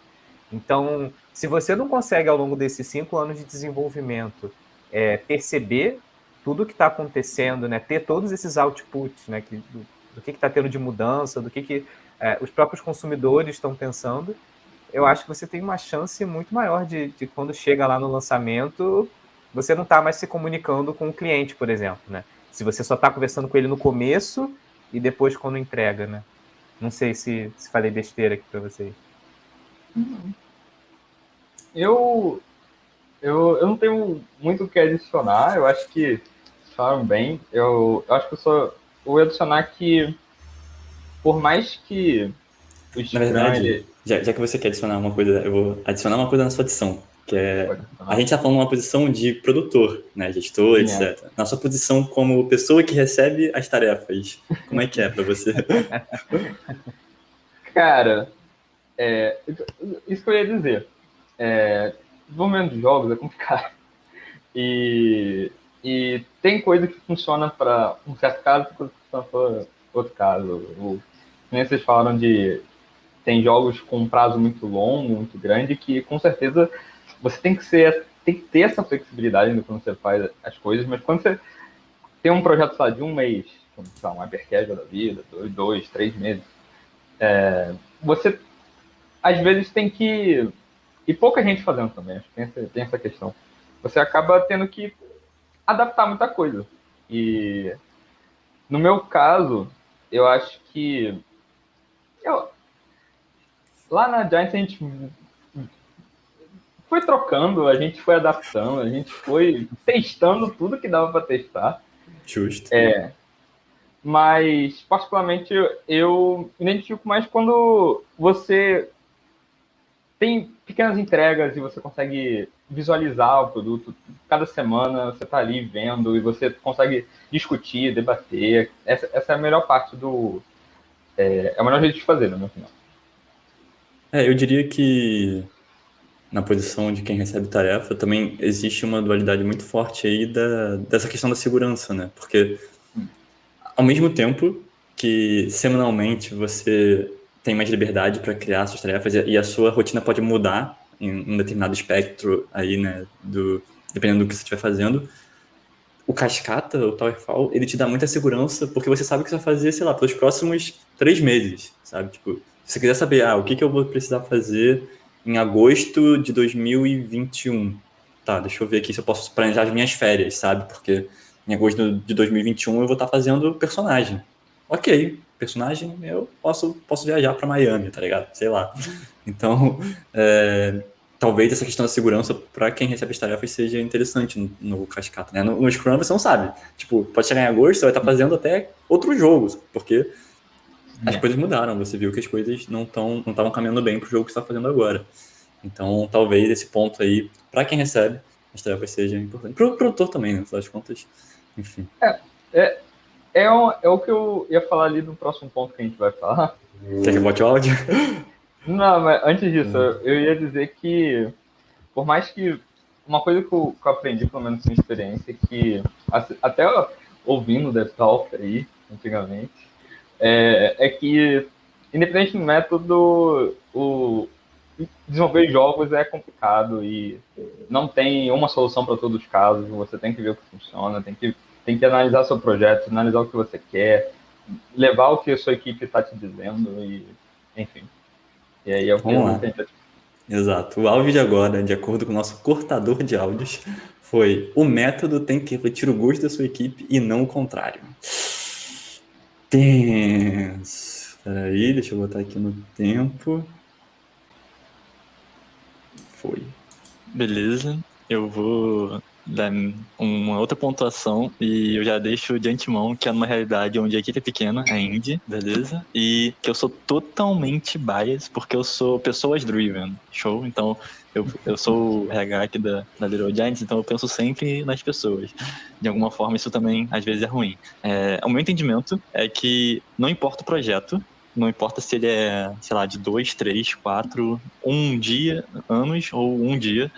Então, se você não consegue, ao longo desses 5 anos de desenvolvimento, perceber tudo que está acontecendo, né? Ter todos esses outputs, né? Do que está tendo de mudança, do que os próprios consumidores estão pensando, eu acho que você tem uma chance muito maior de quando chega lá no lançamento, você não está mais se comunicando com o cliente, por exemplo, né? Se você só está conversando com ele no começo e depois quando entrega, né? Não sei se falei besteira aqui para vocês. Eu não tenho muito o que adicionar, eu acho que falaram bem. Eu acho que eu vou adicionar que, por mais que o Na Scrum, verdade, já que você quer adicionar uma coisa, eu vou adicionar uma coisa na sua adição, que é... A gente tá falando uma posição de produtor, né, gestor, etc. Na sua posição como pessoa que recebe as tarefas, como é que é pra você? Cara, isso que eu ia dizer. Desenvolvimento de jogos é complicado. E tem coisa que funciona para um certo caso e coisa que funciona para outro caso. Nem vocês falaram tem jogos com um prazo muito longo, muito grande, que com certeza você tem que ter essa flexibilidade ainda quando você faz as coisas, mas quando você tem um projeto só de um mês, como um hypercasual da vida, 2, 3 meses, você às vezes tem que... E pouca gente fazendo também, acho que tem essa questão. Você acaba tendo que adaptar muita coisa. E no meu caso, eu acho que lá na Giants a gente foi trocando, a gente foi adaptando, a gente foi testando tudo que dava para testar. Justo. Mas, particularmente, eu me identifico mais quando você tem pequenas entregas e você consegue visualizar o produto. Cada semana você está ali vendo e você consegue discutir, debater. Essa é a melhor parte é o melhor jeito de fazer, no meu final. Eu diria que na posição de quem recebe tarefa também existe uma dualidade muito forte aí dessa questão da segurança, né? Porque ao mesmo tempo que semanalmente você tem mais liberdade para criar suas tarefas e a sua rotina pode mudar em um determinado espectro aí, né, dependendo do que você estiver fazendo, o Cascata, o Towerfall, ele te dá muita segurança porque você sabe o que você vai fazer, sei lá, pelos próximos 3 meses, sabe? Tipo, se você quiser saber, o que eu vou precisar fazer em agosto de 2021, tá, deixa eu ver aqui se eu posso planejar as minhas férias, sabe? Porque em agosto de 2021 eu vou estar fazendo personagem. Ok, personagem, eu posso viajar para Miami, tá ligado? Sei lá. Então, talvez essa questão da segurança para quem recebe as tarefas seja interessante no Cascata, né? No Scrum você não sabe. Tipo, pode chegar em agosto, você vai estar fazendo até outros jogos, porque as coisas mudaram. Você viu que as coisas não estavam caminhando bem pro jogo que você está fazendo agora. Então, talvez esse ponto aí, para quem recebe as tarefas, seja importante. Pro produtor também, né? No final das contas, enfim. É o que eu ia falar ali no próximo ponto que a gente vai falar. Quer que eu bote o áudio? Não, mas antes disso, eu ia dizer que, por mais que uma coisa que eu aprendi, pelo menos na experiência, que até ouvindo o DevTalk aí, antigamente, é que, independente do método, desenvolver jogos é complicado e não tem uma solução para todos os casos. Você tem que ver o que funciona, tem que analisar seu projeto, analisar o que você quer, levar o que a sua equipe está te dizendo e, enfim. E aí é o que Vamos lá. Exato. O áudio de agora, de acordo com o nosso cortador de áudios, foi: o método tem que refletir o gosto da sua equipe e não o contrário. Tenso. Peraí, deixa eu botar aqui no tempo. Foi. Beleza. Eu vou dar uma outra pontuação e eu já deixo de antemão que é numa realidade onde a equipe é pequena, é indie, beleza? E que eu sou totalmente biased porque eu sou pessoas driven, show? Então eu sou o RH aqui da Little Giants, então eu penso sempre nas pessoas. De alguma forma isso também às vezes é ruim. O meu entendimento é que não importa o projeto, não importa se ele é, sei lá, de 2, 3, 4, um dia, anos ou um dia,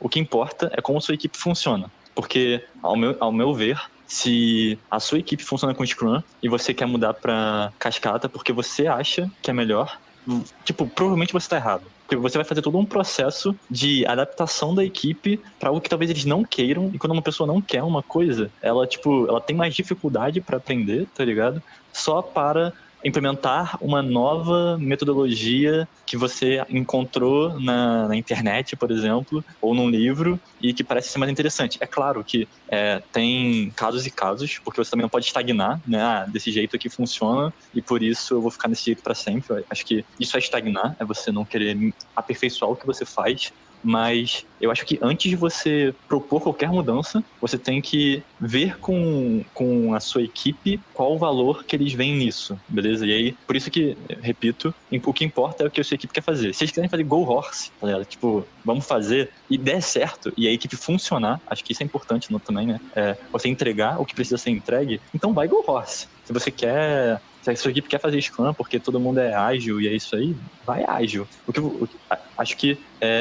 o que importa é como a sua equipe funciona. Porque, ao meu ver, se a sua equipe funciona com Scrum e você quer mudar para Cascata porque você acha que é melhor, tipo, provavelmente você está errado. Porque você vai fazer todo um processo de adaptação da equipe para algo que talvez eles não queiram. E quando uma pessoa não quer uma coisa, ela, tipo, ela tem mais dificuldade para aprender, tá ligado? Só para implementar uma nova metodologia que você encontrou na internet, por exemplo, ou num livro, e que parece ser mais interessante. É claro que tem casos e casos, porque você também não pode estagnar, né? Desse jeito aqui funciona, e por isso eu vou ficar desse jeito para sempre. Eu acho que isso é estagnar, é você não querer aperfeiçoar o que você faz, mas eu acho que antes de você propor qualquer mudança, você tem que ver com a sua equipe qual o valor que eles veem nisso, beleza? E aí, por isso que, repito, o que importa é o que a sua equipe quer fazer. Se eles quiserem fazer Go Horse, galera, tipo, vamos fazer e der certo, e a equipe funcionar, acho que isso é importante também, né? Você entregar o que precisa ser entregue, então vai Go Horse. Se você quer... Se a sua equipe quer fazer Scrum porque todo mundo é ágil e é isso aí, vai ágil. Acho que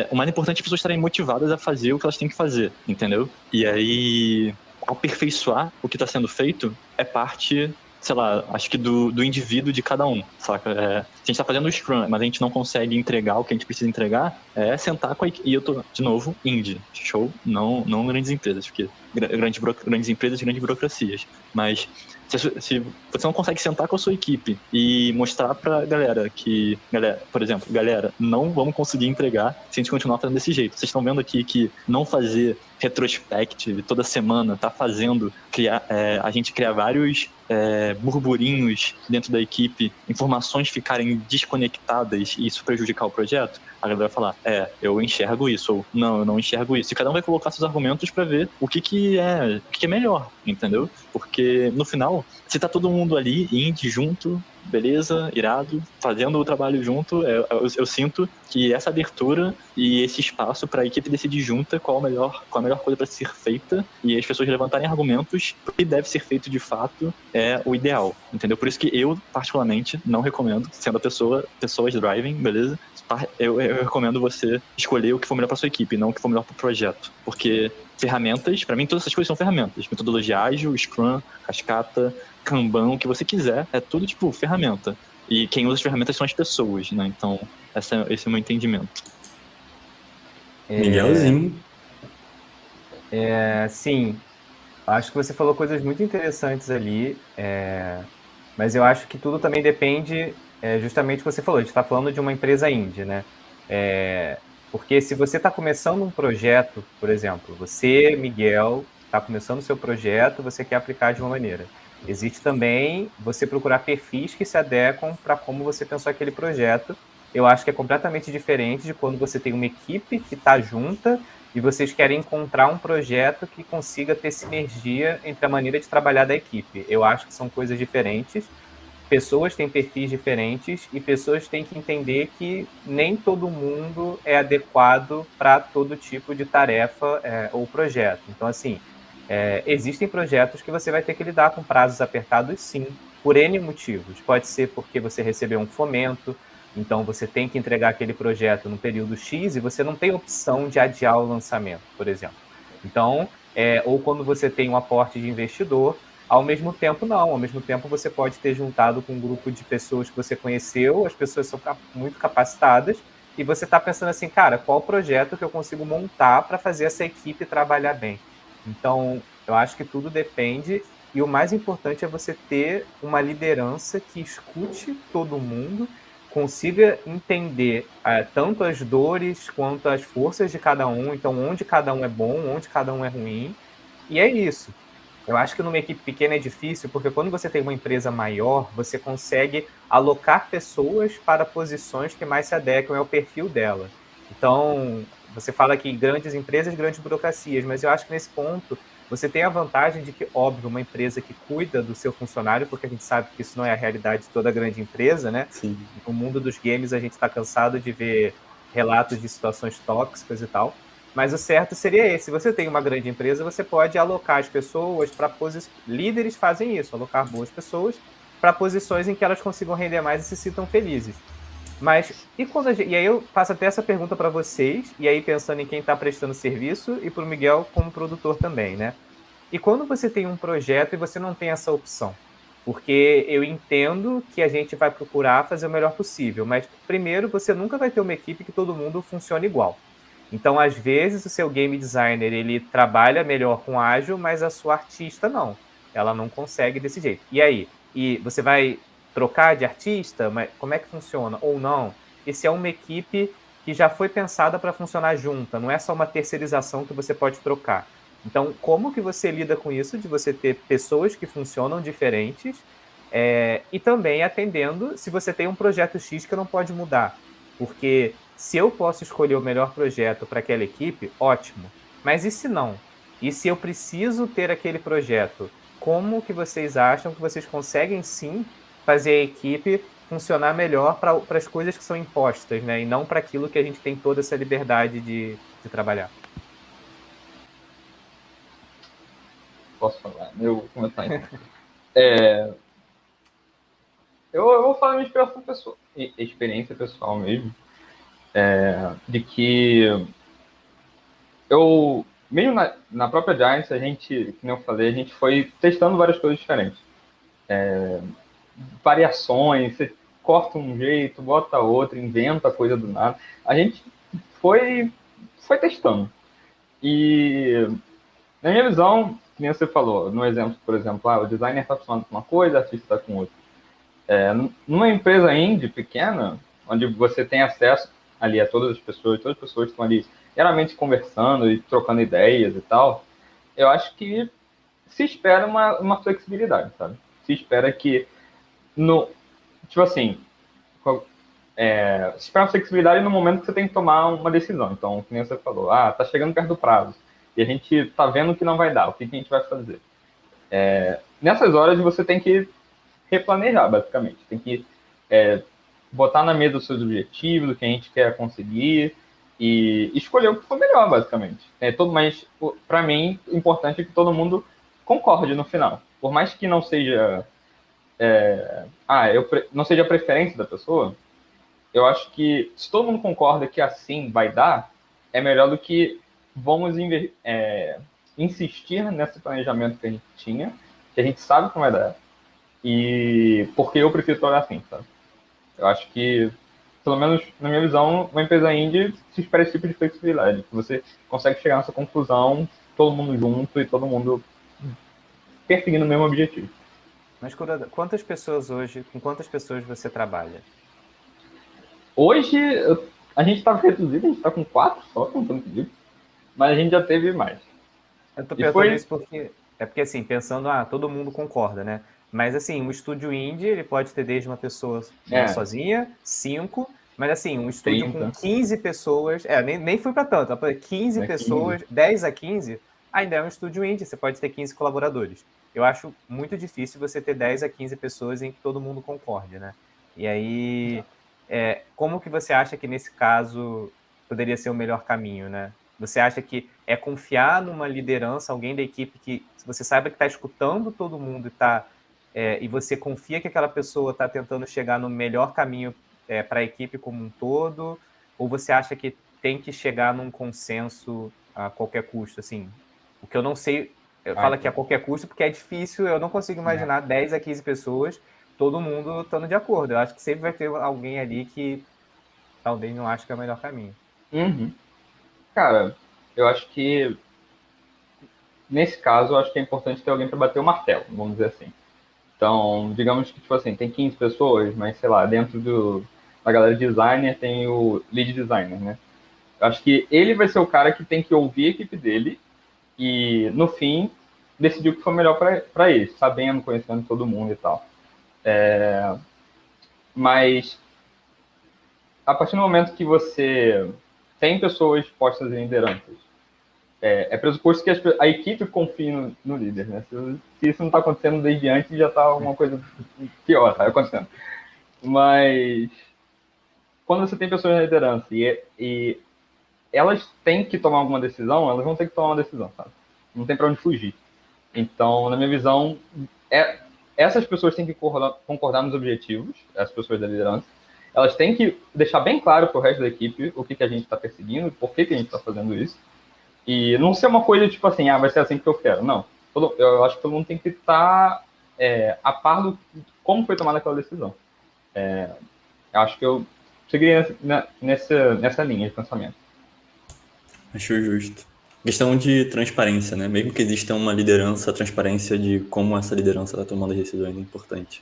o mais importante é as pessoas estarem motivadas a fazer o que elas têm que fazer, entendeu? E aí, aperfeiçoar o que está sendo feito é parte, sei lá, acho que do indivíduo de cada um, saca? Se a gente está fazendo o Scrum, mas a gente não consegue entregar o que a gente precisa entregar, sentar com a equipe. E eu tô, de novo, indie, show? Não grandes empresas, porque grandes empresas e grandes burocracias. Mas se você não consegue sentar com a sua equipe e mostrar pra galera que, por exemplo, não vamos conseguir entregar se a gente continuar fazendo desse jeito. Vocês estão vendo aqui que não fazer retrospective toda semana tá fazendo a gente criar vários burburinhos dentro da equipe, informações ficarem desconectadas e isso prejudicar o projeto. A galera vai falar, eu enxergo isso, ou não, eu não enxergo isso. E cada um vai colocar seus argumentos para ver o que é melhor, entendeu? Porque, no final, se tá todo mundo ali, indie, junto, beleza, irado, fazendo o trabalho junto, eu sinto que essa abertura e esse espaço para a equipe decidir junta qual a melhor coisa para ser feita e as pessoas levantarem argumentos o que deve ser feito de fato é o ideal, entendeu? Por isso que eu, particularmente, não recomendo, sendo pessoas driving, beleza? Eu recomendo você escolher o que for melhor para sua equipe, não o que for melhor para o projeto, porque ferramentas, para mim todas essas coisas são ferramentas, metodologia ágil, Scrum, Cascata, Kanban, o que você quiser, é tudo tipo ferramenta. E quem usa as ferramentas são as pessoas, né? Então, esse é o meu entendimento. Miguelzinho. Sim, acho que você falou coisas muito interessantes ali, mas eu acho que tudo também depende, justamente do que você falou, a gente está falando de uma empresa indie, né? Porque se você está começando um projeto, por exemplo, você, Miguel, está começando o seu projeto, você quer aplicar de uma maneira. Existe também você procurar perfis que se adequam para como você pensou aquele projeto. Eu acho que é completamente diferente de quando você tem uma equipe que está junta e vocês querem encontrar um projeto que consiga ter sinergia entre a maneira de trabalhar da equipe. Eu acho que são coisas diferentes. Pessoas têm perfis diferentes e pessoas têm que entender que nem todo mundo é adequado para todo tipo de tarefa ou projeto. Então, assim, existem projetos que você vai ter que lidar com prazos apertados, sim, por N motivos. Pode ser porque você recebeu um fomento, então você tem que entregar aquele projeto no período X e você não tem opção de adiar o lançamento, por exemplo. Então, ou quando você tem um aporte de investidor, ao mesmo tempo não, ao mesmo tempo você pode ter juntado com um grupo de pessoas que você conheceu, as pessoas são muito capacitadas, e você está pensando assim, cara, qual projeto que eu consigo montar para fazer essa equipe trabalhar bem? Então, eu acho que tudo depende, e o mais importante é você ter uma liderança que escute todo mundo, consiga entender tanto as dores quanto as forças de cada um, então onde cada um é bom, onde cada um é ruim, e é isso. Eu acho que numa equipe pequena é difícil, porque quando você tem uma empresa maior, você consegue alocar pessoas para posições que mais se adequam ao perfil dela. Então, você fala que grandes empresas, grandes burocracias, mas eu acho que nesse ponto você tem a vantagem de que, óbvio, uma empresa que cuida do seu funcionário, porque a gente sabe que isso não é a realidade de toda grande empresa, né? Sim. No mundo dos games, a gente está cansado de ver relatos de situações tóxicas e tal. Mas o certo seria esse. Se você tem uma grande empresa, você pode alocar as pessoas para posições. Líderes fazem isso, alocar boas pessoas para posições em que elas consigam render mais e se sintam felizes. Mas e quando e aí eu faço até essa pergunta para vocês, e aí pensando em quem está prestando serviço e para o Miguel como produtor também, né? E quando você tem um projeto e você não tem essa opção? Porque eu entendo que a gente vai procurar fazer o melhor possível, mas primeiro você nunca vai ter uma equipe que todo mundo funcione igual. Então, às vezes, o seu game designer ele trabalha melhor com ágil, mas a sua artista não. Ela não consegue desse jeito. E aí? E você vai trocar de artista? Mas como é que funciona? Ou não? E se é uma equipe que já foi pensada para funcionar junta, não é só uma terceirização que você pode trocar. Então, como que você lida com isso, de você ter pessoas que funcionam diferentes, e também atendendo se você tem um projeto X que não pode mudar. Porque se eu posso escolher o melhor projeto para aquela equipe, ótimo. Mas e se não? E se eu preciso ter aquele projeto? Como que vocês acham que vocês conseguem sim fazer a equipe funcionar melhor para as coisas que são impostas, né? E não para aquilo que a gente tem toda essa liberdade de trabalhar. Posso falar? Eu comentar então. Eu vou falar minha experiência pessoal mesmo, de que eu, mesmo na própria Giants, a gente, que nem eu falei, a gente foi testando várias coisas diferentes. Variações, você corta um jeito, bota outro, inventa coisa do nada. A gente foi testando. E, na minha visão, que nem você falou, no exemplo, por exemplo, o designer está acostumado com uma coisa, o artista está com outra. Numa empresa indie pequena, onde você tem acesso ali a todas as pessoas estão ali geralmente conversando e trocando ideias e tal, eu acho que se espera uma flexibilidade, sabe? Se espera que, tipo assim, se espera uma flexibilidade no momento que você tem que tomar uma decisão. Então, como você falou, tá chegando perto do prazo, e a gente tá vendo que não vai dar, o que a gente vai fazer? Nessas horas você tem que replanejar, basicamente. Tem que botar na mesa os seus objetivos, o que a gente quer conseguir, e escolher o que for melhor, basicamente. Mas, para mim, o importante é que todo mundo concorde no final. Por mais que não seja não seja a preferência da pessoa, eu acho que se todo mundo concorda que assim vai dar, é melhor do que vamos insistir nesse planejamento que a gente tinha, que a gente sabe que vai dar, e porque eu prefiro trabalhar assim, sabe? Eu acho que, pelo menos na minha visão, uma empresa indie se espera esse tipo de flexibilidade, que você consegue chegar nessa conclusão, todo mundo junto e todo mundo perseguindo o mesmo objetivo. Mas, Kuroda, quantas pessoas hoje, com quantas pessoas você trabalha? Hoje, a gente está reduzido, a gente está com 4 só, contando comigo, mas a gente já teve mais. Eu tô perguntando isso porque, assim, pensando, todo mundo concorda, né? Mas, assim, um estúdio indie, ele pode ter desde uma pessoa sozinha, 5, mas, assim, um estúdio 30. com 15 pessoas, nem fui para tanto, 15 pessoas, 15. 10 a 15, ainda é um estúdio indie, você pode ter 15 colaboradores. Eu acho muito difícil você ter 10 a 15 pessoas em que todo mundo concorde, né? E aí, como que você acha que, nesse caso, poderia ser o melhor caminho, né? Você acha que é confiar numa liderança, alguém da equipe que você saiba que está escutando todo mundo e você confia que aquela pessoa está tentando chegar no melhor caminho para a equipe como um todo? Ou você acha que tem que chegar num consenso a qualquer custo? Assim, o que eu não sei, eu falo que a qualquer custo porque é difícil, eu não consigo imaginar 10 a 15 pessoas, todo mundo estando de acordo. Eu acho que sempre vai ter alguém ali que talvez não ache que é o melhor caminho. Uhum. Cara, eu acho que nesse caso, eu acho que é importante ter alguém para bater o martelo, vamos dizer assim. Então, digamos que, tipo assim, tem 15 pessoas, mas, sei lá, dentro da galera de designer tem o lead designer, né? Eu acho que ele vai ser o cara que tem que ouvir a equipe dele e, no fim, decidir o que for melhor para eles, sabendo, conhecendo todo mundo e tal. Mas a partir do momento que você tem pessoas postas em lideranças, é pressuposto que a equipe confie no líder, né? Se isso não está acontecendo desde antes, já está alguma coisa pior, tá acontecendo. Mas quando você tem pessoas na liderança e elas têm que tomar alguma decisão, elas vão ter que tomar uma decisão, sabe? Não tem para onde fugir. Então, na minha visão, essas pessoas têm que concordar nos objetivos, as pessoas da liderança. Elas têm que deixar bem claro para o resto da equipe o que a gente está perseguindo, por que a gente está fazendo isso. E não ser uma coisa tipo assim, vai ser assim que eu quero. Não. Eu acho que todo mundo tem que estar a par do como foi tomada aquela decisão. Eu acho que eu seguiria nessa linha de pensamento. Acho justo. Questão de transparência, né? Mesmo que exista uma liderança, a transparência de como essa liderança está tomando as decisões é importante.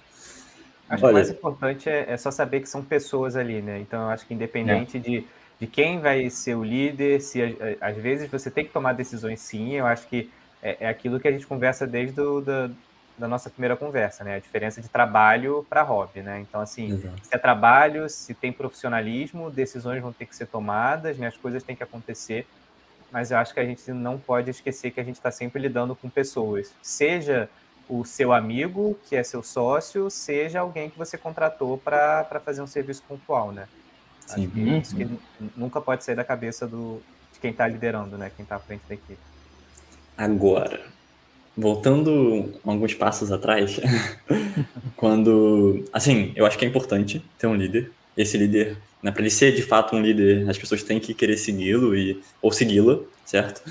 Acho que o mais importante é só saber que são pessoas ali, né? Então, eu acho que independente de quem vai ser o líder, se às vezes você tem que tomar decisões sim, eu acho que é aquilo que a gente conversa desde da nossa primeira conversa, né? A diferença de trabalho para hobby, né? Então, assim, se é trabalho, se tem profissionalismo, decisões vão ter que ser tomadas, né? As coisas têm que acontecer, mas eu acho que a gente não pode esquecer que a gente está sempre lidando com pessoas, seja o seu amigo, que é seu sócio, seja alguém que você contratou para fazer um serviço pontual, né? Sim. Acho que isso que nunca pode sair da cabeça de quem está liderando, né? Quem está à frente da equipe. Agora, voltando alguns passos atrás, quando... Assim, eu acho que é importante ter um líder. Esse líder, né, para ele ser de fato um líder, as pessoas têm que querer segui-lo ou segui-la, certo?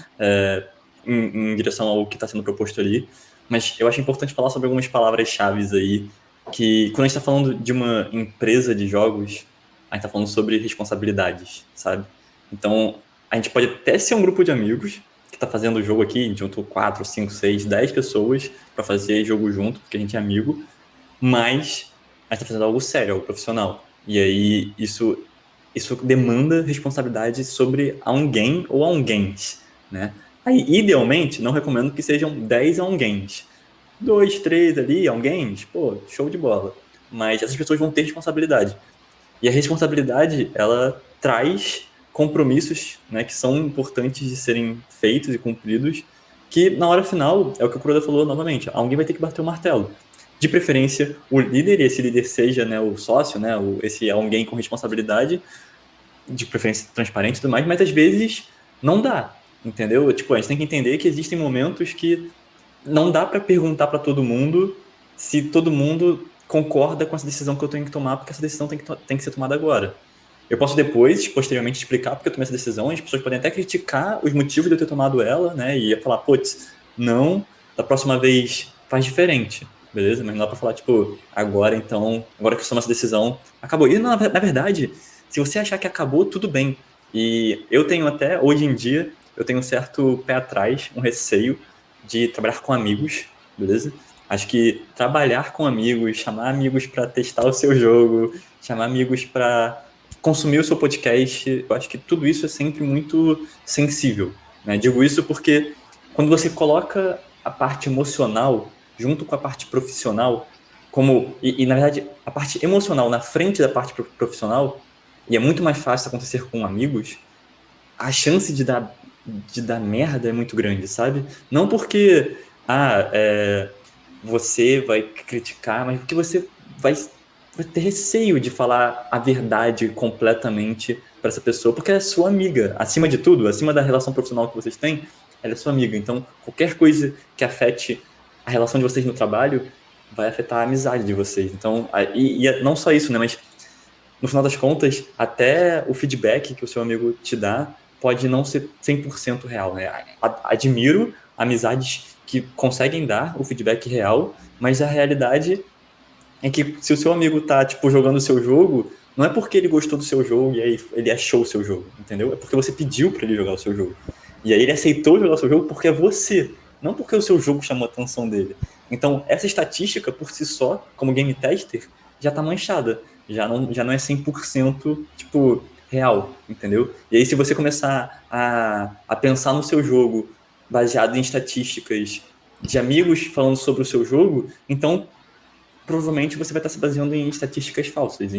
Em direção ao que está sendo proposto ali. Mas eu acho importante falar sobre algumas palavras-chave aí, que quando a gente está falando de uma empresa de jogos, a gente está falando sobre responsabilidades, sabe? Então, a gente pode até ser um grupo de amigos que está fazendo o jogo aqui, a gente juntou 4, 5, 6, 10 pessoas para fazer jogo junto, porque a gente é amigo, mas a gente está fazendo algo sério, algo profissional. E aí, isso demanda responsabilidade sobre alguém ou alguéns, né? Aí, idealmente, não recomendo que sejam 10 alguéns. 2, 3 ali, alguéns, pô, show de bola. Mas essas pessoas vão ter responsabilidade. E a responsabilidade, ela traz compromissos, né, que são importantes de serem feitos e cumpridos, que na hora final, é o que o Kuroda falou novamente, alguém vai ter que bater o martelo. De preferência, o líder, e esse líder seja, né, o sócio, né, esse alguém com responsabilidade, de preferência transparente e tudo mais, mas às vezes não dá, entendeu? Tipo, a gente tem que entender que existem momentos que não dá para perguntar para todo mundo se todo mundo concorda com essa decisão que eu tenho que tomar, porque essa decisão tem que ser tomada agora. Eu posso depois, posteriormente, explicar porque eu tomei essa decisão, as pessoas podem até criticar os motivos de eu ter tomado ela, né, e falar, putz, não, da próxima vez faz diferente, beleza? Mas não dá pra falar, tipo, agora que eu tomo essa decisão, acabou. E na verdade, se você achar que acabou, tudo bem. E eu tenho até, hoje em dia, eu tenho um certo pé atrás, um receio de trabalhar com amigos, beleza? Acho que trabalhar com amigos, chamar amigos para testar o seu jogo, chamar amigos para consumir o seu podcast, eu acho que tudo isso é sempre muito sensível, né? Digo isso porque quando você coloca a parte emocional junto com a parte profissional, e na verdade a parte emocional na frente da parte profissional, e é muito mais fácil acontecer com amigos, a chance de dar merda é muito grande, sabe? Não porque você vai criticar, mas porque você vai ter receio de falar a verdade completamente para essa pessoa, porque é sua amiga. Acima de tudo, acima da relação profissional que vocês têm, ela é sua amiga. Então, qualquer coisa que afete a relação de vocês no trabalho vai afetar a amizade de vocês. Então, não só isso, né? Mas, no final das contas, até o feedback que o seu amigo te dá pode não ser 100% real, né? Admiro amizades que conseguem dar o feedback real, mas a realidade é que se o seu amigo tá, tipo, jogando o seu jogo, não é porque ele gostou do seu jogo e aí ele achou o seu jogo, entendeu? É porque você pediu para ele jogar o seu jogo. E aí ele aceitou jogar o seu jogo porque é você, não porque o seu jogo chamou a atenção dele. Então, essa estatística, por si só, como game tester, já tá manchada. Já não é 100%, tipo, real, entendeu? E aí, se você começar a pensar no seu jogo baseado em estatísticas de amigos falando sobre o seu jogo, então provavelmente você vai estar se baseando em estatísticas falsas,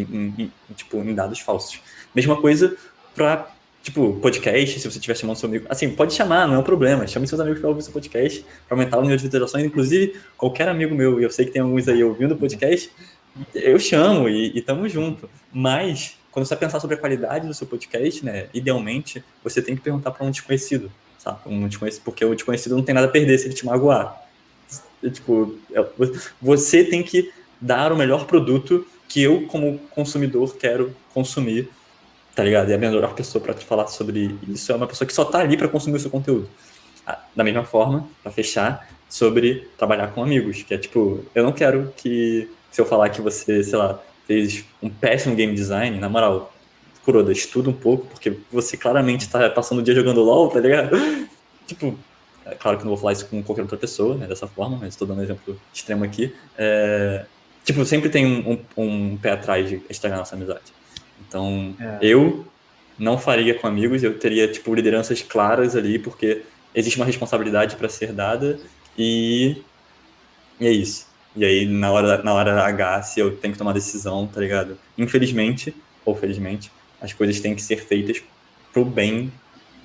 tipo, em dados falsos. Mesma coisa para, tipo, podcast, se você estiver chamando seu amigo. Assim, pode chamar, não é um problema. Chame seus amigos para ouvir seu podcast, para aumentar o nível de visualizações. Inclusive, qualquer amigo meu, e eu sei que tem alguns aí ouvindo o podcast, eu chamo e tamo junto. Mas, quando você vai pensar sobre a qualidade do seu podcast, né, idealmente, você tem que perguntar para um desconhecido, sabe? Porque o desconhecido não tem nada a perder se ele te magoar. Tipo, você tem que dar o melhor produto que eu, como consumidor, quero consumir, tá ligado? E a melhor pessoa para te falar sobre isso é uma pessoa que só tá ali para consumir o seu conteúdo. Da mesma forma, para fechar, sobre trabalhar com amigos, que é tipo, eu não quero que, se eu falar que você, sei lá, fez um péssimo game design, na moral, Kuroda, estuda um pouco, porque você claramente tá passando o dia jogando LOL, tá ligado? Tipo, é claro que não vou falar isso com qualquer outra pessoa, né, dessa forma, mas estou dando um exemplo extremo aqui. Tipo, sempre tem um pé atrás de estragar nossa amizade. Então, eu não faria com amigos, eu teria, tipo, lideranças claras ali, porque existe uma responsabilidade para ser dada e é isso. E aí, na hora H, se eu tenho que tomar decisão, tá ligado? Infelizmente, ou felizmente, as coisas têm que ser feitas pro bem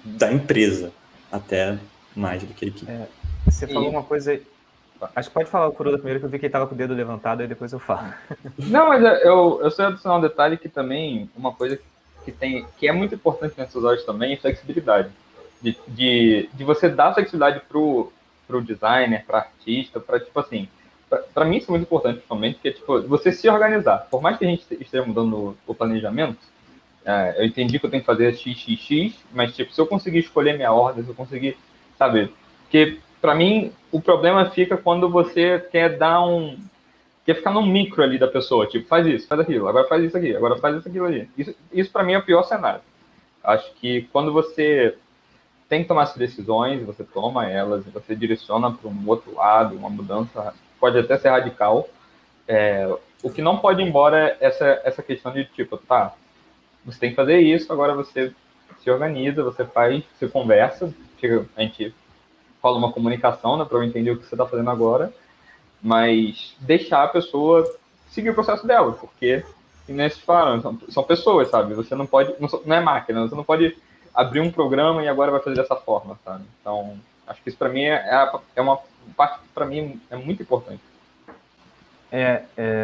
da empresa, até mais do que a equipe. Você falou uma coisa... Acho que pode falar o Kuroda primeiro, que eu vi que ele tava com o dedo levantado, e depois eu falo. Não, mas eu só ia adicionar um detalhe que também, uma coisa que é muito importante nessas horas também, é flexibilidade. De você dar flexibilidade pro designer, para artista, para tipo assim, para mim isso é muito importante, principalmente, porque tipo, você se organizar. Por mais que a gente esteja mudando o planejamento, eu entendi que eu tenho que fazer XXX, mas tipo, se eu conseguir escolher minha ordem, se eu conseguir, sabe? Porque para mim o problema fica quando você quer quer ficar no micro ali da pessoa, tipo, faz isso, faz aquilo, agora faz isso aqui, agora faz isso aquilo ali. Isso para mim é o pior cenário. Acho que quando você tem que tomar essas decisões, você toma elas, e você direciona para um outro lado, uma mudança, pode até ser radical. O que não pode ir embora é essa questão de, tipo, tá, você tem que fazer isso, agora você se organiza, você faz, você conversa, a gente rola uma comunicação, né, para eu entender o que você está fazendo agora, mas deixar a pessoa seguir o processo dela, porque, como vocês falaram, são pessoas, sabe? Você não pode, não é máquina, você não pode abrir um programa e agora vai fazer dessa forma, sabe? Então, acho que isso para mim é uma parte que para mim é muito importante.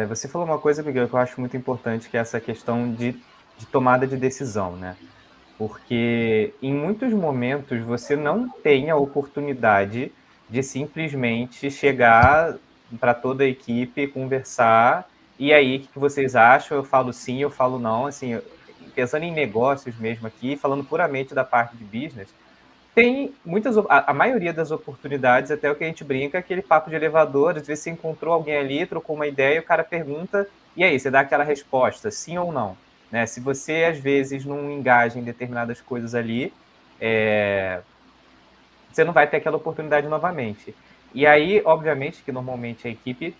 Você falou uma coisa, Miguel, que eu acho muito importante, que é essa questão de tomada de decisão, né? Porque em muitos momentos você não tem a oportunidade de simplesmente chegar para toda a equipe, conversar, e aí, o que vocês acham? Eu falo sim, eu falo não, assim, pensando em negócios mesmo aqui, falando puramente da parte de business, tem a maioria das oportunidades, até o que a gente brinca, aquele papo de elevador, às vezes você encontrou alguém ali, trocou uma ideia, e o cara pergunta, e aí, você dá aquela resposta, sim ou não? Né? Se você, às vezes, não engaja em determinadas coisas ali, você não vai ter aquela oportunidade novamente. E aí, obviamente, que normalmente a equipe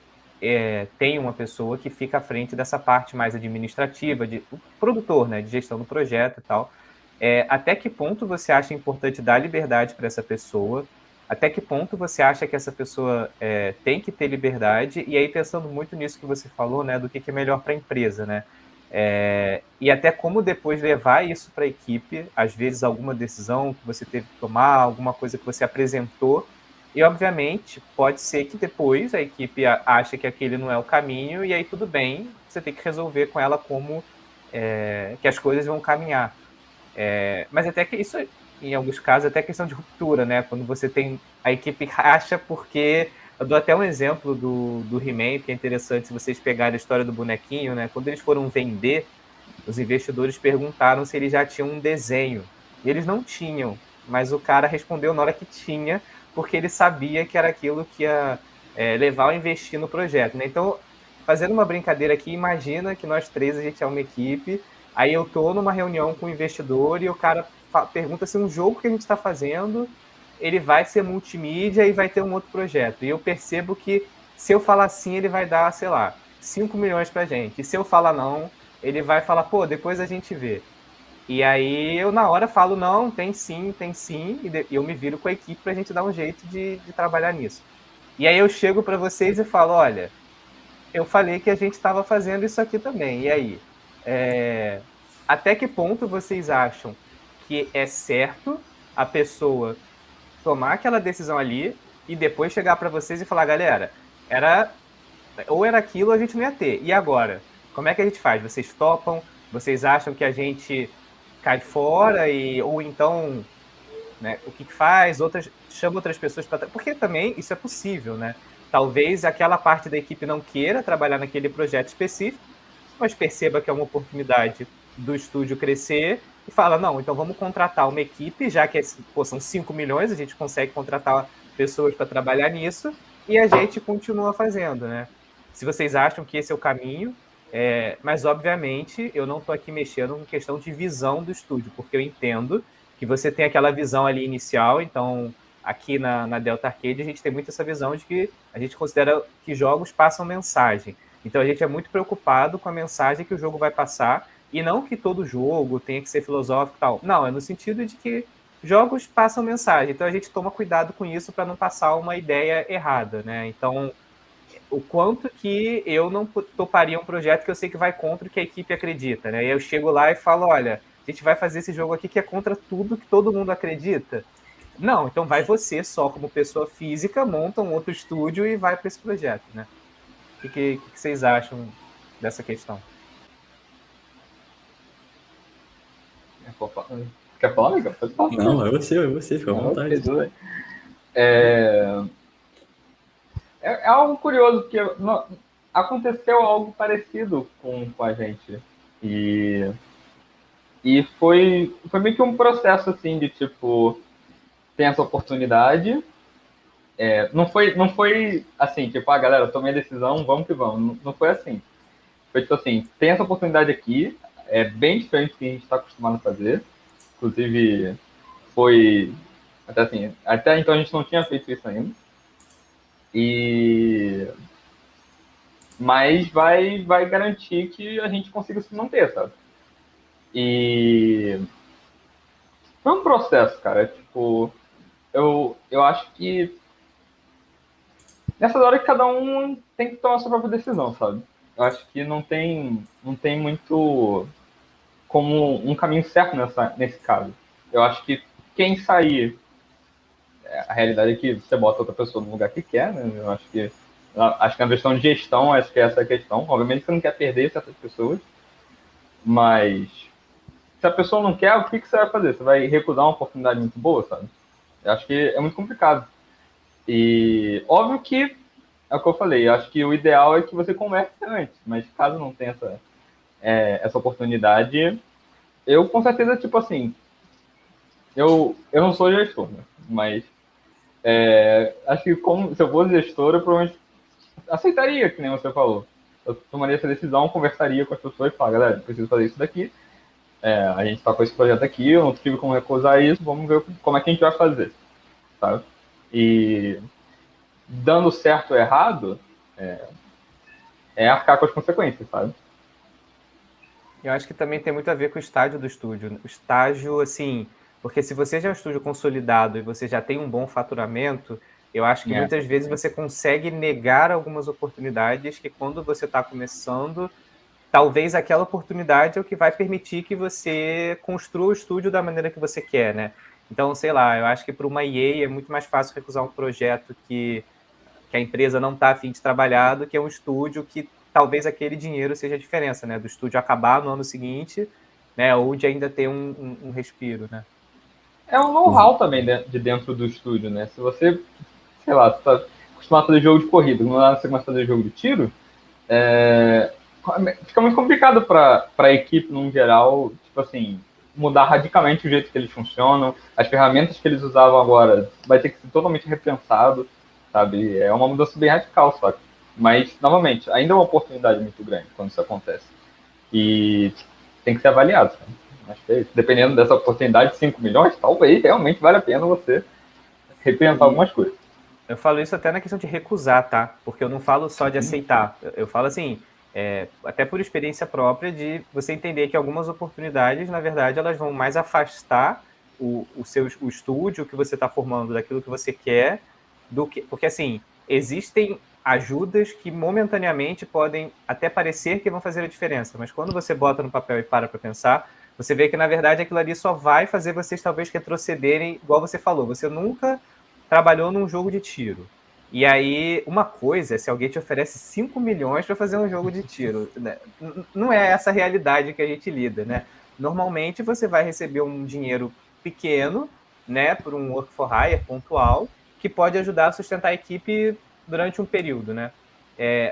tem uma pessoa que fica à frente dessa parte mais administrativa, o produtor, né, de gestão do projeto e tal. Até que ponto você acha importante dar liberdade para essa pessoa? Até que ponto você acha que essa pessoa tem que ter liberdade? E aí, pensando muito nisso que você falou, né, do que é melhor para a empresa, né? E até como depois levar isso para a equipe, às vezes alguma decisão que você teve que tomar, alguma coisa que você apresentou, e obviamente pode ser que depois a equipe ache que aquele não é o caminho, e aí tudo bem, você tem que resolver com ela como que as coisas vão caminhar. Mas até que isso, em alguns casos, até questão de ruptura, né? Quando você tem a equipe racha porque... Eu dou até um exemplo do He-Man, que é interessante se vocês pegarem a história do bonequinho, né? Quando eles foram vender, os investidores perguntaram se eles já tinham um desenho. E eles não tinham, mas o cara respondeu na hora que tinha, porque ele sabia que era aquilo que ia levar a investir no projeto, né? Então, fazendo uma brincadeira aqui, imagina que nós três, a gente é uma equipe, aí eu tô numa reunião com o investidor e o cara pergunta se um jogo que a gente está fazendo... ele vai ser multimídia e vai ter um outro projeto. E eu percebo que se eu falar sim, ele vai dar, sei lá, 5 milhões pra gente. E se eu falar não, ele vai falar, pô, depois a gente vê. E aí eu na hora falo, não, tem sim, e eu me viro com a equipe pra gente dar um jeito de trabalhar nisso. E aí eu chego para vocês e falo, olha, eu falei que a gente estava fazendo isso aqui também. E aí? Até que ponto vocês acham que é certo a pessoa tomar aquela decisão ali e depois chegar para vocês e falar, galera, ou era aquilo ou a gente não ia ter. E agora? Como é que a gente faz? Vocês topam? Vocês acham que a gente cai fora? Ou então, né, o que faz? Chama outras pessoas para... Porque também isso é possível, né? Talvez aquela parte da equipe não queira trabalhar naquele projeto específico, mas perceba que é uma oportunidade do estúdio crescer e fala, não, então vamos contratar uma equipe, já que são 5 milhões, a gente consegue contratar pessoas para trabalhar nisso, e a gente continua fazendo, né? Se vocês acham que esse é o caminho, mas obviamente eu não estou aqui mexendo com questão de visão do estúdio, porque eu entendo que você tem aquela visão ali inicial, então aqui na Delta Arcade a gente tem muito essa visão de que a gente considera que jogos passam mensagem. Então a gente é muito preocupado com a mensagem que o jogo vai passar, e não que todo jogo tenha que ser filosófico e tal. Não, é no sentido de que jogos passam mensagem, então a gente toma cuidado com isso para não passar uma ideia errada, né? Então, o quanto que eu não toparia um projeto que eu sei que vai contra o que a equipe acredita, né? E eu chego lá e falo, olha, a gente vai fazer esse jogo aqui que é contra tudo que todo mundo acredita. Não, então vai você só como pessoa física, monta um outro estúdio e vai para esse projeto, né? O que vocês acham dessa questão? Quer falar, amigo? Pode falar. Não, é você, fica à vontade. É algo curioso, porque aconteceu algo parecido com a gente. E foi meio que um processo, assim, de, tipo, tem essa oportunidade. Não foi assim, tipo, galera, eu tomei a decisão, vamos que vamos. Não foi assim. Foi tipo assim, tem essa oportunidade aqui, é bem diferente do que a gente está acostumado a fazer. Inclusive, foi... Até então a gente não tinha feito isso ainda. Mas vai garantir que a gente consiga se manter, sabe? E foi um processo, cara. Tipo, eu acho que nessa hora que cada um tem que tomar a sua própria decisão, sabe? Eu acho que não tem muito como um caminho certo nesse caso. Eu acho que quem sair, a realidade é que você bota outra pessoa no lugar que quer, né? Eu acho que na questão de gestão, acho que essa é a questão. Obviamente você não quer perder certas pessoas, mas se a pessoa não quer, o que você vai fazer? Você vai recusar uma oportunidade muito boa, sabe? Eu acho que é muito complicado. E óbvio que é o que eu falei, eu acho que o ideal é que você converse antes, mas caso não tenha essa oportunidade, eu com certeza, tipo assim, eu não sou gestor, né? Mas acho que se eu fosse gestor, eu provavelmente aceitaria, que nem você falou. Eu tomaria essa decisão, conversaria com as pessoas e falaria, galera, preciso fazer isso daqui, a gente está com esse projeto aqui, eu não tive como recusar isso, vamos ver como é que a gente vai fazer, sabe? E dando certo ou errado, arcar com as consequências, sabe? Eu acho que também tem muito a ver com o estágio do estúdio. O estágio, assim, porque se você já é um estúdio consolidado e você já tem um bom faturamento, eu acho que muitas vezes você consegue negar algumas oportunidades que quando você está começando, talvez aquela oportunidade é o que vai permitir que você construa o estúdio da maneira que você quer, né? Então, sei lá, eu acho que para uma EA é muito mais fácil recusar um projeto que a empresa não está a fim de trabalhar do que um estúdio que talvez aquele dinheiro seja a diferença, né? Do estúdio acabar no ano seguinte, né? Ou de ainda ter um respiro, né? É um know-how também de dentro do estúdio, né? Se você, sei lá, tá acostumado a fazer jogo de corrida, quando você começa a fazer jogo de tiro, fica muito complicado para a equipe, no geral, tipo assim, mudar radicalmente o jeito que eles funcionam. As ferramentas que eles usavam agora vai ter que ser totalmente repensado, sabe? É uma mudança bem radical, só que. Mas, novamente, ainda é uma oportunidade muito grande quando isso acontece. E tem que ser avaliado, sabe? Acho que é isso. Dependendo dessa oportunidade de 5 milhões, talvez realmente vale a pena você repensar algumas coisas. Eu falo isso até na questão de recusar, tá? Porque eu não falo só de aceitar. Eu falo assim, até por experiência própria, de você entender que algumas oportunidades, na verdade, elas vão mais afastar o estúdio que você está formando daquilo que você quer, do que... Porque, assim, existem ajudas que momentaneamente podem até parecer que vão fazer a diferença, mas quando você bota no papel e para pensar, você vê que, na verdade, aquilo ali só vai fazer vocês talvez retrocederem, igual você falou, você nunca trabalhou num jogo de tiro. E aí, uma coisa é se alguém te oferece 5 milhões para fazer um jogo de tiro. Né? Não é essa a realidade que a gente lida, né? Normalmente você vai receber um dinheiro pequeno, né, por um work for hire pontual, que pode ajudar a sustentar a equipe durante um período, né?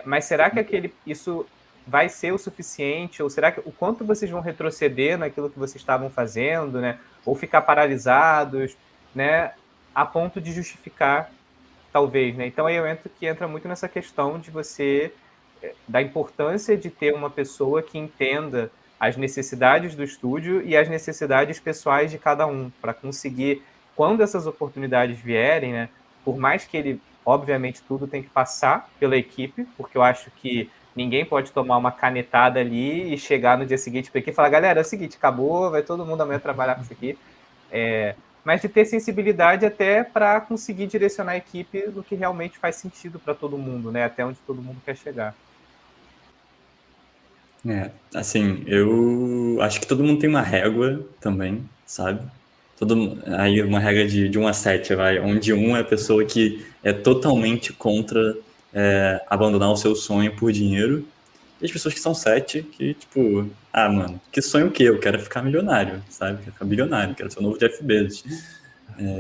Mas será que isso vai ser o suficiente? Ou será que o quanto vocês vão retroceder naquilo que vocês estavam fazendo, né? Ou ficar paralisados, né? A ponto de justificar, talvez, né? Então aí entra muito nessa questão de você, da importância de ter uma pessoa que entenda as necessidades do estúdio e as necessidades pessoais de cada um, para conseguir, quando essas oportunidades vierem, né? Por mais que ele, obviamente, tudo tem que passar pela equipe, porque eu acho que ninguém pode tomar uma canetada ali e chegar no dia seguinte para aqui e falar, galera, é o seguinte, acabou, vai todo mundo amanhã trabalhar com isso aqui. Mas de ter sensibilidade até para conseguir direcionar a equipe no que realmente faz sentido para todo mundo, né? Até onde todo mundo quer chegar. Assim, eu acho que todo mundo tem uma régua também, sabe? Aí uma regra de 1 a 7, vai, onde 1 é a pessoa que é totalmente contra abandonar o seu sonho por dinheiro, e as pessoas que são 7, que tipo, mano, que sonho o quê? Eu quero ficar milionário, sabe? Quero ficar bilionário, quero ser o novo Jeff Bezos.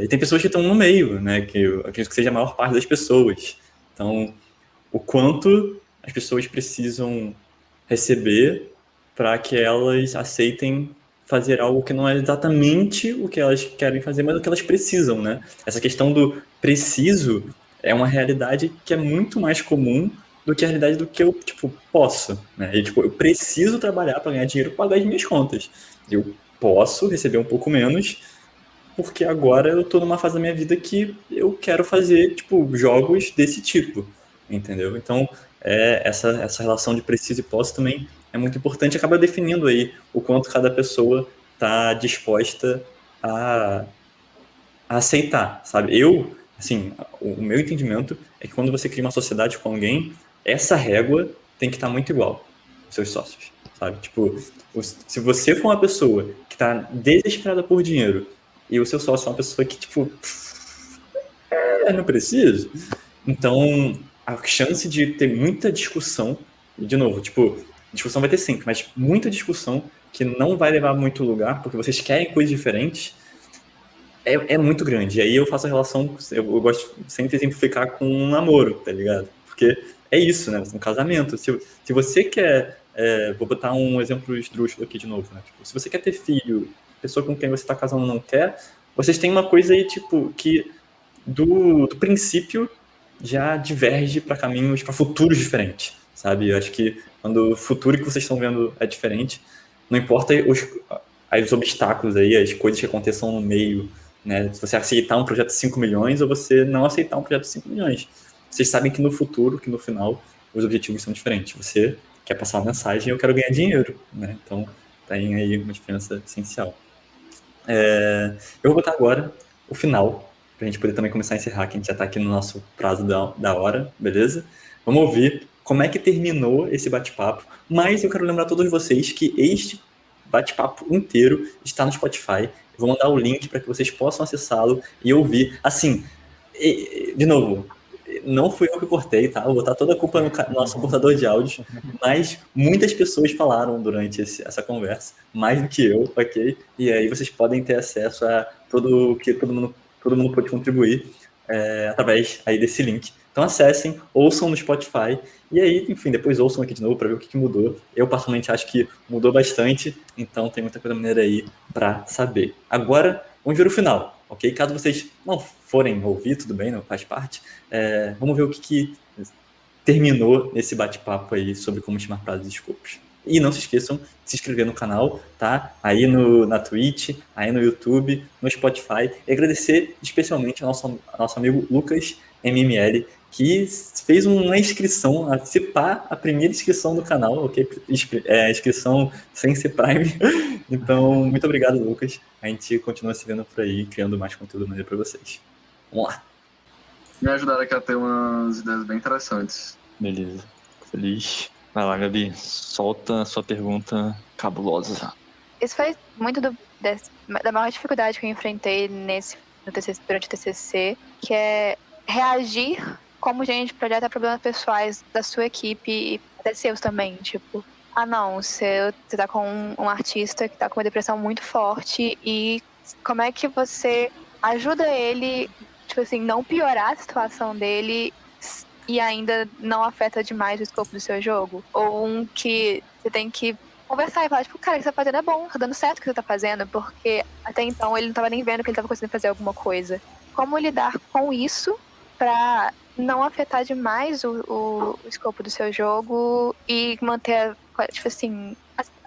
E tem pessoas que estão no meio, né? Que eu acredito que seja a maior parte das pessoas. Então, o quanto as pessoas precisam receber para que elas aceitem fazer algo que não é exatamente o que elas querem fazer, mas o que elas precisam, né? Essa questão do preciso é uma realidade que é muito mais comum do que a realidade do que eu, tipo, posso, né? E, tipo, eu preciso trabalhar para ganhar dinheiro para pagar as minhas contas. Eu posso receber um pouco menos, porque agora eu tô numa fase da minha vida que eu quero fazer, tipo, jogos desse tipo, entendeu? Então, essa relação de preciso e posso também é muito importante, acaba definindo aí o quanto cada pessoa tá disposta a aceitar, sabe? Assim, o meu entendimento é que quando você cria uma sociedade com alguém, essa régua tem que estar muito igual aos seus sócios, sabe? Tipo, se você for uma pessoa que tá desesperada por dinheiro e o seu sócio é uma pessoa que, tipo, não preciso, então a chance de ter muita discussão, e de novo, tipo, discussão vai ter sempre, mas muita discussão que não vai levar a muito lugar, porque vocês querem coisas diferentes, é muito grande. E aí eu faço a relação, eu gosto sempre de exemplificar com um namoro, tá ligado? Porque é isso, né? Um casamento. Se você quer, vou botar um exemplo esdrúxulo aqui de novo, né? Tipo, se você quer ter filho, a pessoa com quem você tá casando não quer, vocês têm uma coisa aí, tipo, que do princípio já diverge para caminhos, para futuros diferentes, sabe? Eu acho que quando o futuro que vocês estão vendo é diferente, não importa os obstáculos aí, as coisas que aconteçam no meio, né? Se você aceitar um projeto de 5 milhões ou você não aceitar um projeto de 5 milhões. Vocês sabem que no futuro, que no final, os objetivos são diferentes. Você quer passar uma mensagem, eu quero ganhar dinheiro, né? Então, tem aí uma diferença essencial. Eu vou botar agora o final, pra gente poder também começar a encerrar, que a gente já tá aqui no nosso prazo da hora, beleza? Vamos ouvir como é que terminou esse bate-papo, mas eu quero lembrar a todos vocês que este bate-papo inteiro está no Spotify. Eu vou mandar o link para que vocês possam acessá-lo e ouvir. Assim, de novo, não fui eu que cortei, tá? Eu vou botar toda a culpa no nosso computador de áudios, mas muitas pessoas falaram durante essa conversa, mais do que eu, ok? E aí vocês podem ter acesso a tudo que todo mundo pode contribuir através aí desse link. Então acessem, ouçam no Spotify e aí, enfim, depois ouçam aqui de novo para ver o que mudou. Eu, particularmente, acho que mudou bastante, então tem muita coisa maneira aí para saber. Agora, vamos ver o final, ok? Caso vocês não forem ouvir, tudo bem, não faz parte. Vamos ver o que terminou nesse bate-papo aí sobre como chamar prazos e escopos. E não se esqueçam de se inscrever no canal, tá? Aí na Twitch, aí no YouTube, no Spotify. E agradecer especialmente ao nosso amigo Lucas MML, que fez uma inscrição, a primeira inscrição do canal, ok? Inscrição sem ser Prime. Então, muito obrigado, Lucas. A gente continua se vendo por aí, criando mais conteúdo maneiro para vocês. Vamos lá! Me ajudaram aqui a ter umas ideias bem interessantes. Beleza. Feliz. Vai lá, Gabi. Solta a sua pergunta cabulosa. Isso foi muito da maior dificuldade que eu enfrentei durante o TCC, que é reagir como gente projeta problemas pessoais da sua equipe e até seus também, tipo, não, você tá com um artista que tá com uma depressão muito forte e como é que você ajuda ele, tipo assim, não piorar a situação dele e ainda não afeta demais o escopo do seu jogo? Ou um que você tem que conversar e falar, tipo, cara, o que você tá fazendo é bom, tá dando certo o que você tá fazendo, porque até então ele não tava nem vendo que ele tava conseguindo fazer alguma coisa. Como lidar com isso pra não afetar demais o escopo do seu jogo e manter, tipo assim,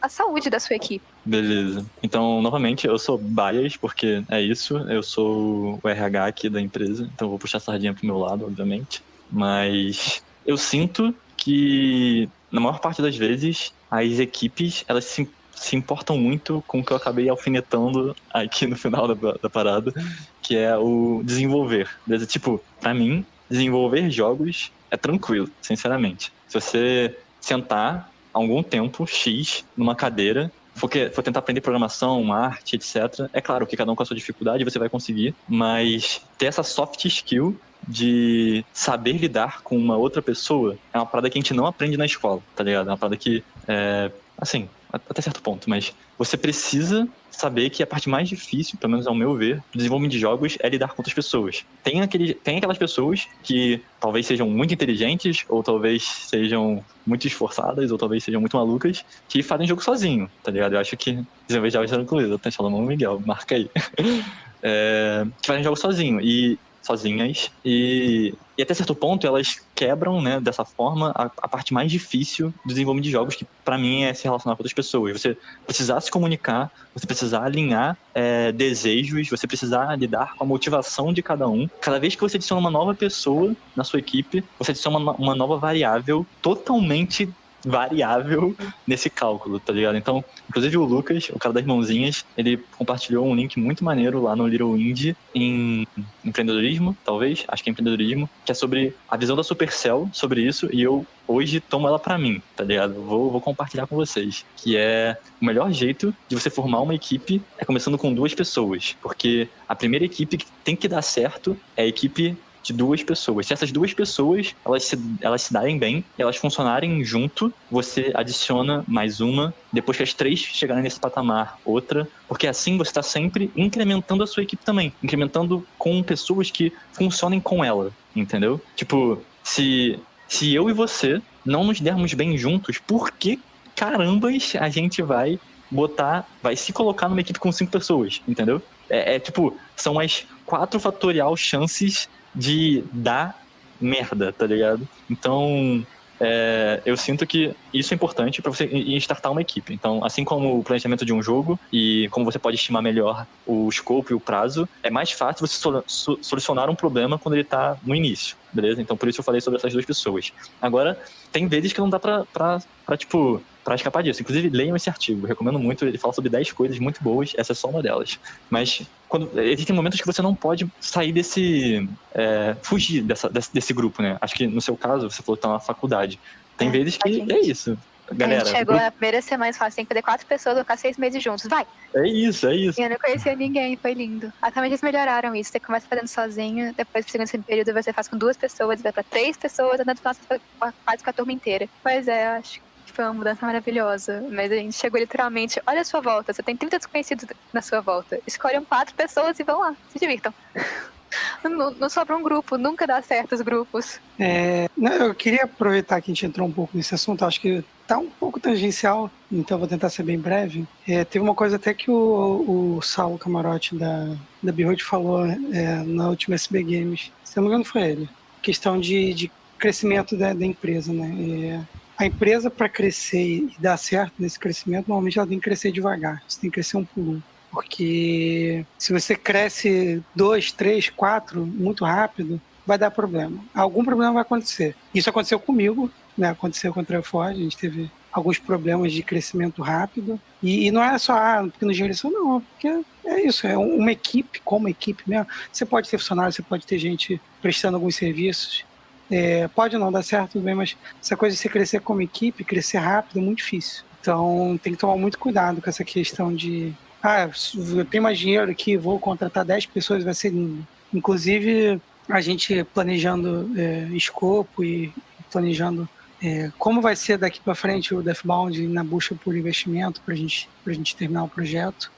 a saúde da sua equipe? Beleza. Então, novamente, eu sou bias, porque é isso. Eu sou o RH aqui da empresa, então eu vou puxar a sardinha pro meu lado, obviamente. Mas eu sinto que, na maior parte das vezes, as equipes, elas se importam muito com o que eu acabei alfinetando aqui no final da parada, que é o desenvolver. Beleza? Tipo, pra mim, desenvolver jogos é tranquilo, sinceramente. Se você sentar algum tempo, X, numa cadeira, for tentar aprender programação, arte, etc. É claro que cada um com a sua dificuldade você vai conseguir, mas ter essa soft skill de saber lidar com uma outra pessoa é uma parada que a gente não aprende na escola, tá ligado? É uma parada que, assim, até certo ponto, mas você precisa saber que a parte mais difícil, pelo menos ao meu ver, do desenvolvimento de jogos é lidar com outras pessoas. Tem aquelas pessoas que talvez sejam muito inteligentes, ou talvez sejam muito esforçadas, ou talvez sejam muito malucas, que fazem jogo sozinho, tá ligado? Eu acho que desenvolver jogos é tranquilo. Tem Salomão Miguel, marca aí. Que fazem jogos sozinhas, e até certo ponto elas quebram, né, dessa forma a parte mais difícil do desenvolvimento de jogos, que pra mim é se relacionar com outras pessoas. Você precisar se comunicar, você precisar alinhar desejos, você precisar lidar com a motivação de cada um. Cada vez que você adiciona uma nova pessoa na sua equipe, você adiciona uma nova variável totalmente variável nesse cálculo, tá ligado? Então, inclusive o Lucas, o cara das mãozinhas, ele compartilhou um link muito maneiro lá no Little Indie em empreendedorismo, talvez, acho que é empreendedorismo, que é sobre a visão da Supercell sobre isso, e eu hoje tomo ela pra mim, tá ligado? Vou compartilhar com vocês, que é o melhor jeito de você formar uma equipe é começando com 2 pessoas, porque a primeira equipe que tem que dar certo é a equipe de 2 pessoas. Se essas 2 pessoas elas se darem bem, elas funcionarem junto, você adiciona mais uma, depois que as 3 chegarem nesse patamar, outra, porque assim você está sempre incrementando a sua equipe também, incrementando com pessoas que funcionem com ela, entendeu? Tipo, se eu e você não nos dermos bem juntos, por que carambas a gente vai se colocar numa equipe com 5 pessoas, entendeu? Tipo, são as 4 fatorial chances de dar merda, tá ligado? Então, eu sinto que isso é importante para você startar uma equipe. Então, assim como o planejamento de um jogo e como você pode estimar melhor o escopo e o prazo, é mais fácil você solucionar um problema quando ele tá no início, beleza? Então, por isso eu falei sobre essas 2 pessoas. Agora, tem vezes que não dá pra escapar disso. Inclusive, leiam esse artigo. Eu recomendo muito. Ele fala sobre 10 coisas muito boas. Essa é só uma delas. Mas existem momentos que você não pode sair fugir desse grupo, né? Acho que no seu caso, você falou que tá na faculdade. Tem vezes que é isso. Galera, a gente chegou na primeira semana e falou assim, tem que fazer 4 pessoas, vão ficar 6 meses juntos, vai! É isso. E eu não conhecia ninguém, foi lindo. Atualmente eles melhoraram isso, você começa fazendo sozinho, depois do segundo período você faz com 2 pessoas, vai pra 3 pessoas, andando quase com a turma inteira. Pois é, eu acho que foi uma mudança maravilhosa, mas a gente chegou literalmente, olha a sua volta, você tem 30 desconhecidos na sua volta, escolham 4 pessoas e vão lá, se divirtam. Não sobra um grupo, nunca dá certo os grupos. Eu queria aproveitar que a gente entrou um pouco nesse assunto, acho que tá um pouco tangencial, então vou tentar ser bem breve. Teve uma coisa até que o Saulo Camarote da Behold falou na última SB Games, se não me engano foi ele, questão de crescimento da empresa, né? A empresa, para crescer e dar certo nesse crescimento, normalmente ela tem que crescer devagar, você tem que crescer um por um. Porque se você cresce 2, 3, 4 muito rápido, vai dar problema. Algum problema vai acontecer. Isso aconteceu comigo, né? Aconteceu com a Treforge, a gente teve alguns problemas de crescimento rápido. E não é só porque no geração, não, porque é isso, é uma equipe, como equipe mesmo. Você pode ter funcionário, você pode ter gente prestando alguns serviços. Pode não dar certo, tudo bem, mas essa coisa de você crescer como equipe, crescer rápido, é muito difícil. Então tem que tomar muito cuidado com essa questão de eu tenho mais dinheiro aqui, vou contratar 10 pessoas, vai ser lindo. Inclusive, a gente planejando escopo e planejando como vai ser daqui para frente o Deathbound na busca por investimento para a gente terminar o projeto.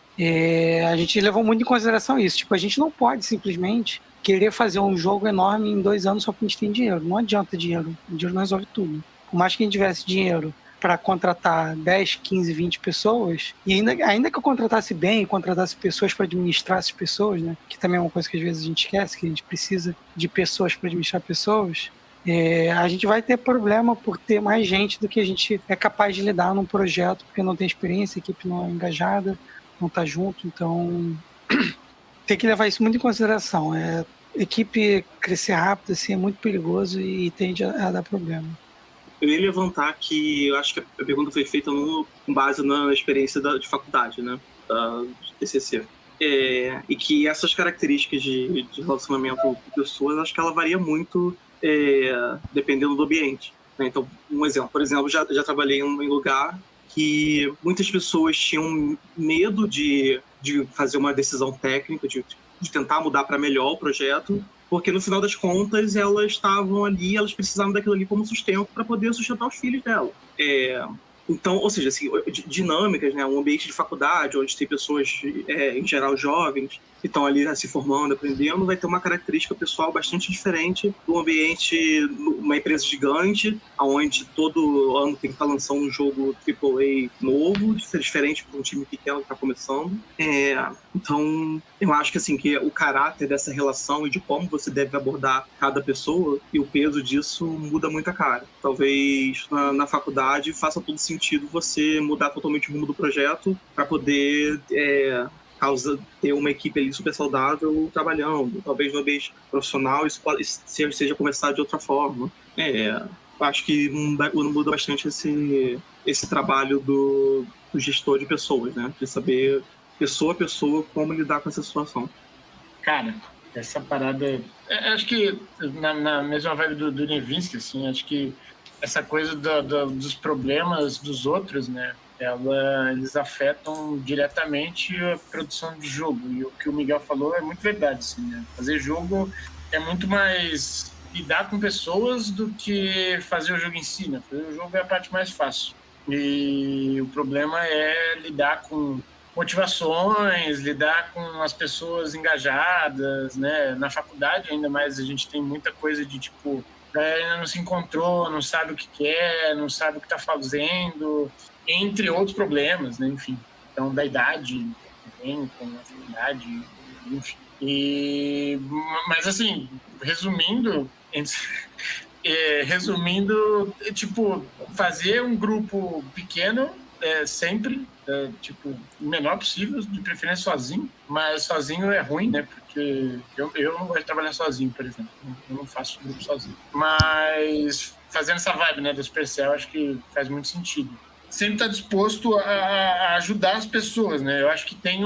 A gente levou muito em consideração isso. Tipo, a gente não pode simplesmente querer fazer um jogo enorme em 2 anos só porque a gente tem dinheiro. Não adianta dinheiro. O dinheiro não resolve tudo. Por mais que a gente tivesse dinheiro para contratar 10, 15, 20 pessoas, e ainda que eu contratasse bem, contratasse pessoas para administrar essas pessoas, né, que também é uma coisa que às vezes a gente esquece, que a gente precisa de pessoas para administrar pessoas, a gente vai ter problema por ter mais gente do que a gente é capaz de lidar num projeto, porque não tem experiência, a equipe não é engajada, não está junto, então tem que levar isso muito em consideração. Equipe crescer rápido assim, é muito perigoso e tende a dar problema. Eu ia levantar que eu acho que a pergunta foi feita com base na experiência de faculdade, né? De TCC. E que essas características de relacionamento com pessoas, acho que ela varia muito dependendo do ambiente. Né? Então, um exemplo. Por exemplo, já trabalhei em lugar que muitas pessoas tinham medo de fazer uma decisão técnica, de tentar mudar para melhor o projeto, porque no final das contas elas estavam ali, elas precisavam daquilo ali como sustento para poder sustentar os filhos dela. Então, ou seja, assim, dinâmicas, né? Um ambiente de faculdade, onde tem pessoas, em geral, jovens, que estão ali se formando, aprendendo, vai ter uma característica pessoal bastante diferente do ambiente numa empresa gigante, onde todo ano tem que estar lançando um jogo AAA novo, diferente para um time pequeno que está começando. Então, eu acho que, assim, que o caráter dessa relação e de como você deve abordar cada pessoa e o peso disso muda muito a cara. Talvez na faculdade faça todo sentido você mudar totalmente o rumo do projeto para poder ter uma equipe ali super saudável trabalhando. Talvez no ambiente profissional isso seja conversado de outra forma. Acho que muda bastante esse trabalho do gestor de pessoas, né? De saber, pessoa a pessoa, como lidar com essa situação. Cara, essa parada... acho que na mesma vibe do Levinsky, assim, acho que essa coisa dos problemas dos outros, né? Eles afetam diretamente a produção de jogo. E o que o Miguel falou é muito verdade. Assim, né? Fazer jogo é muito mais lidar com pessoas do que fazer o jogo em si. Né? Fazer o jogo é a parte mais fácil. E o problema é lidar com motivações, lidar com as pessoas engajadas. Né? Na faculdade, ainda mais, a gente tem muita coisa de tipo... ainda não se encontrou, não sabe o que quer, não sabe o que está fazendo... entre outros problemas, né? Enfim, então da idade, também, com a afinidade, enfim. Mas assim, resumindo, tipo, fazer um grupo pequeno sempre, tipo, o menor possível, de preferência sozinho, mas sozinho é ruim, né? Porque eu não gosto de trabalhar sozinho, por exemplo. Eu não faço grupo sozinho. Mas fazendo essa vibe, né, do Supercell, acho que faz muito sentido. Sempre está disposto a ajudar as pessoas, né? Eu acho que tem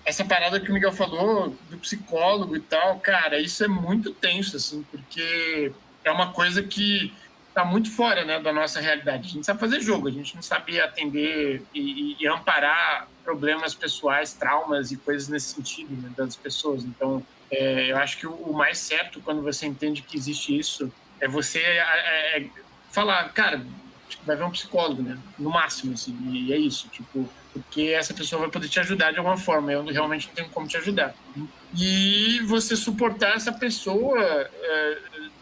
essa parada que o Miguel falou, do psicólogo e tal, cara, isso é muito tenso, assim, porque é uma coisa que está muito fora, né, da nossa realidade. A gente sabe fazer jogo, a gente não sabe atender e amparar problemas pessoais, traumas e coisas nesse sentido, né, das pessoas. Então, eu acho que o mais certo, quando você entende que existe isso, é você falar, cara... vai ver um psicólogo, né? No máximo, assim, e é isso, tipo, porque essa pessoa vai poder te ajudar de alguma forma, eu realmente não tenho como te ajudar. E você suportar essa pessoa,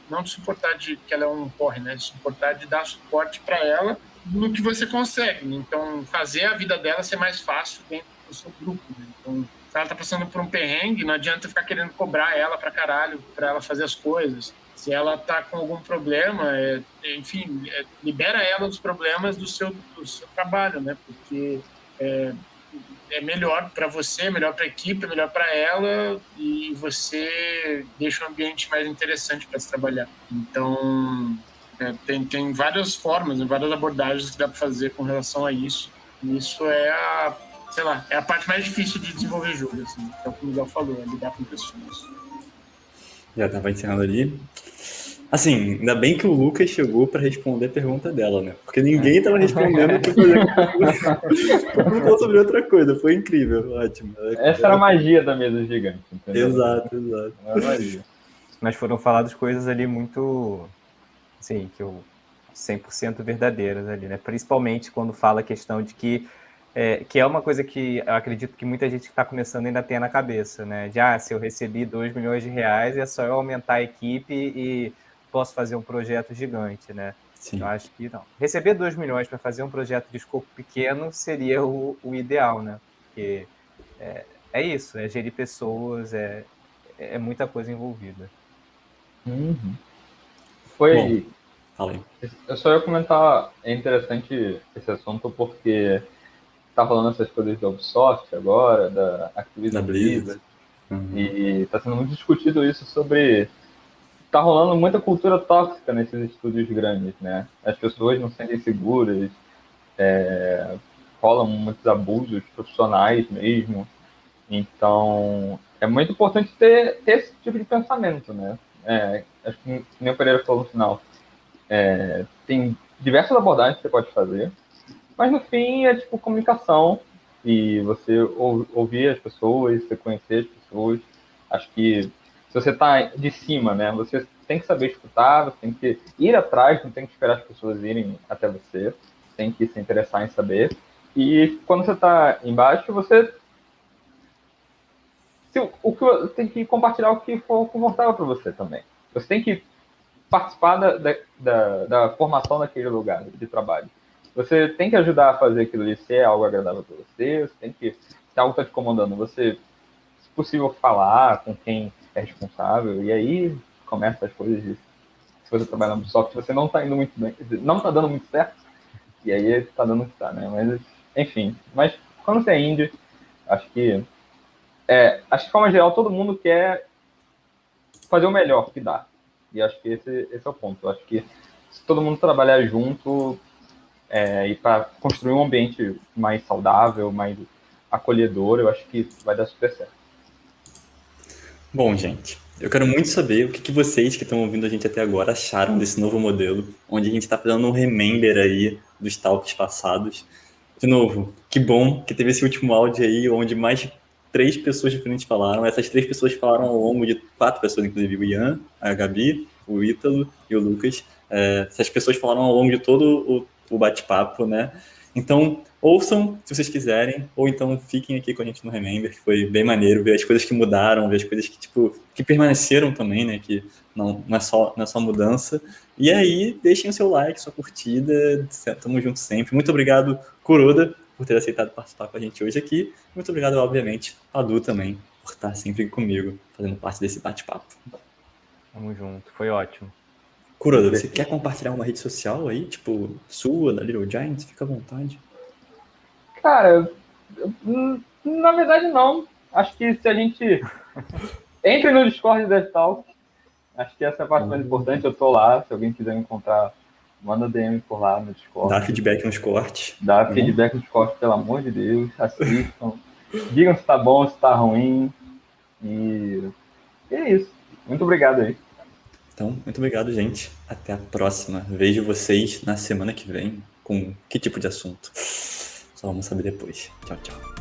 não de suportar de que ela é um porre, né? De suportar de dar suporte para ela no que você consegue, né? Então, fazer a vida dela ser mais fácil dentro do seu grupo, né? Então, se ela tá passando por um perrengue, não adianta ficar querendo cobrar ela pra caralho, pra ela fazer as coisas. Se ela está com algum problema, enfim, libera ela dos problemas do seu trabalho, né? Porque é melhor para você, melhor para a equipe, melhor para ela, e você deixa o ambiente mais interessante para se trabalhar. Então, Tem várias formas, várias abordagens que dá para fazer com relação a isso. E isso é a parte mais difícil de desenvolver jogo, assim, é o que o Miguel falou, é lidar com pessoas. Já tava encerrando ali. Assim, ainda bem que o Lucas chegou para responder a pergunta dela, né? Porque ninguém tava respondendo o que fazer. Todo mundo falou sobre outra coisa, foi incrível, ótimo. Essa era a magia da mesa gigante, entendeu? Exato. Era a magia. Mas foram faladas coisas ali muito, assim, que eu 100% verdadeiras ali, né? Principalmente quando fala a questão de que é uma coisa que eu acredito que muita gente que está começando ainda tem na cabeça, né? De, se eu recebi 2 milhões de reais, é só eu aumentar a equipe e posso fazer um projeto gigante, né? Sim. Eu acho que não. Receber 2 milhões para fazer um projeto de escopo pequeno seria o ideal, né? Porque é isso, é gerir pessoas, é muita coisa envolvida. Uhum. Bom, fala aí. Eu só ia comentar, é interessante esse assunto porque tá falando essas coisas da Ubisoft agora, da Activision Blizzard, e tá sendo muito discutido isso sobre... Tá rolando muita cultura tóxica nesses estúdios grandes, né? As pessoas não se sentem seguras, rolam muitos abusos profissionais mesmo. Então, é muito importante ter esse tipo de pensamento, né? Acho que nem o Pereira falou no final. Tem diversas abordagens que você pode fazer, mas no fim é tipo comunicação e você ouvir as pessoas, você conhecer as pessoas. Acho que se você está de cima, né, você tem que saber escutar, você tem que ir atrás, não tem que esperar as pessoas irem até você, tem que se interessar em saber. E quando você está embaixo, você tem que compartilhar o que for confortável para você também. Você tem que participar da formação daquele lugar de trabalho. Você tem que ajudar a fazer aquilo ali ser algo agradável para você, você tem que, se algo está te incomodando, você, se possível, falar com quem é responsável, e aí começa as coisas de, se você trabalha no Ubisoft, você não está indo muito bem, não está dando muito certo, e aí está dando o que está, né? Mas, enfim, quando você é indie, acho que de forma geral, todo mundo quer fazer o melhor que dá. E acho que esse é o ponto. Eu acho que se todo mundo trabalhar junto e para construir um ambiente mais saudável, mais acolhedor, eu acho que vai dar super certo. Bom, gente, eu quero muito saber o que vocês que estão ouvindo a gente até agora acharam desse novo modelo, onde a gente está fazendo um remember aí dos talks passados. De novo, que bom que teve esse último áudio aí, onde mais 3 pessoas diferentes falaram. Essas 3 pessoas falaram ao longo de 4 pessoas, inclusive o Ian, a Gabi, o Ítalo e o Lucas. Essas pessoas falaram ao longo de todo o bate-papo, né? Então, ouçam se vocês quiserem, ou então fiquem aqui com a gente no Remember, que foi bem maneiro ver as coisas que mudaram, ver as coisas que permaneceram também, né? Que não é só mudança. E aí, deixem o seu like, sua curtida, tamo junto sempre. Muito obrigado, Kuroda, por ter aceitado participar com a gente hoje aqui. Muito obrigado, obviamente, a Du também, por estar sempre comigo, fazendo parte desse bate-papo. Tamo junto, foi ótimo. Kuroda, você quer compartilhar uma rede social aí, tipo, sua, da Little Giants? Fica à vontade. Cara, na verdade não. Acho que se a gente entre no Discord da Talk, acho que essa é a parte mais importante. Eu tô lá, se alguém quiser me encontrar, manda DM por lá no Discord. Dá feedback nos cortes. Dá feedback nos cortes, pelo amor de Deus. Assistam. Digam se tá bom, se tá ruim. E é isso. Muito obrigado aí. Então, muito obrigado, gente. Até a próxima. Vejo vocês na semana que vem com que tipo de assunto? Só vamos saber depois. Tchau, tchau.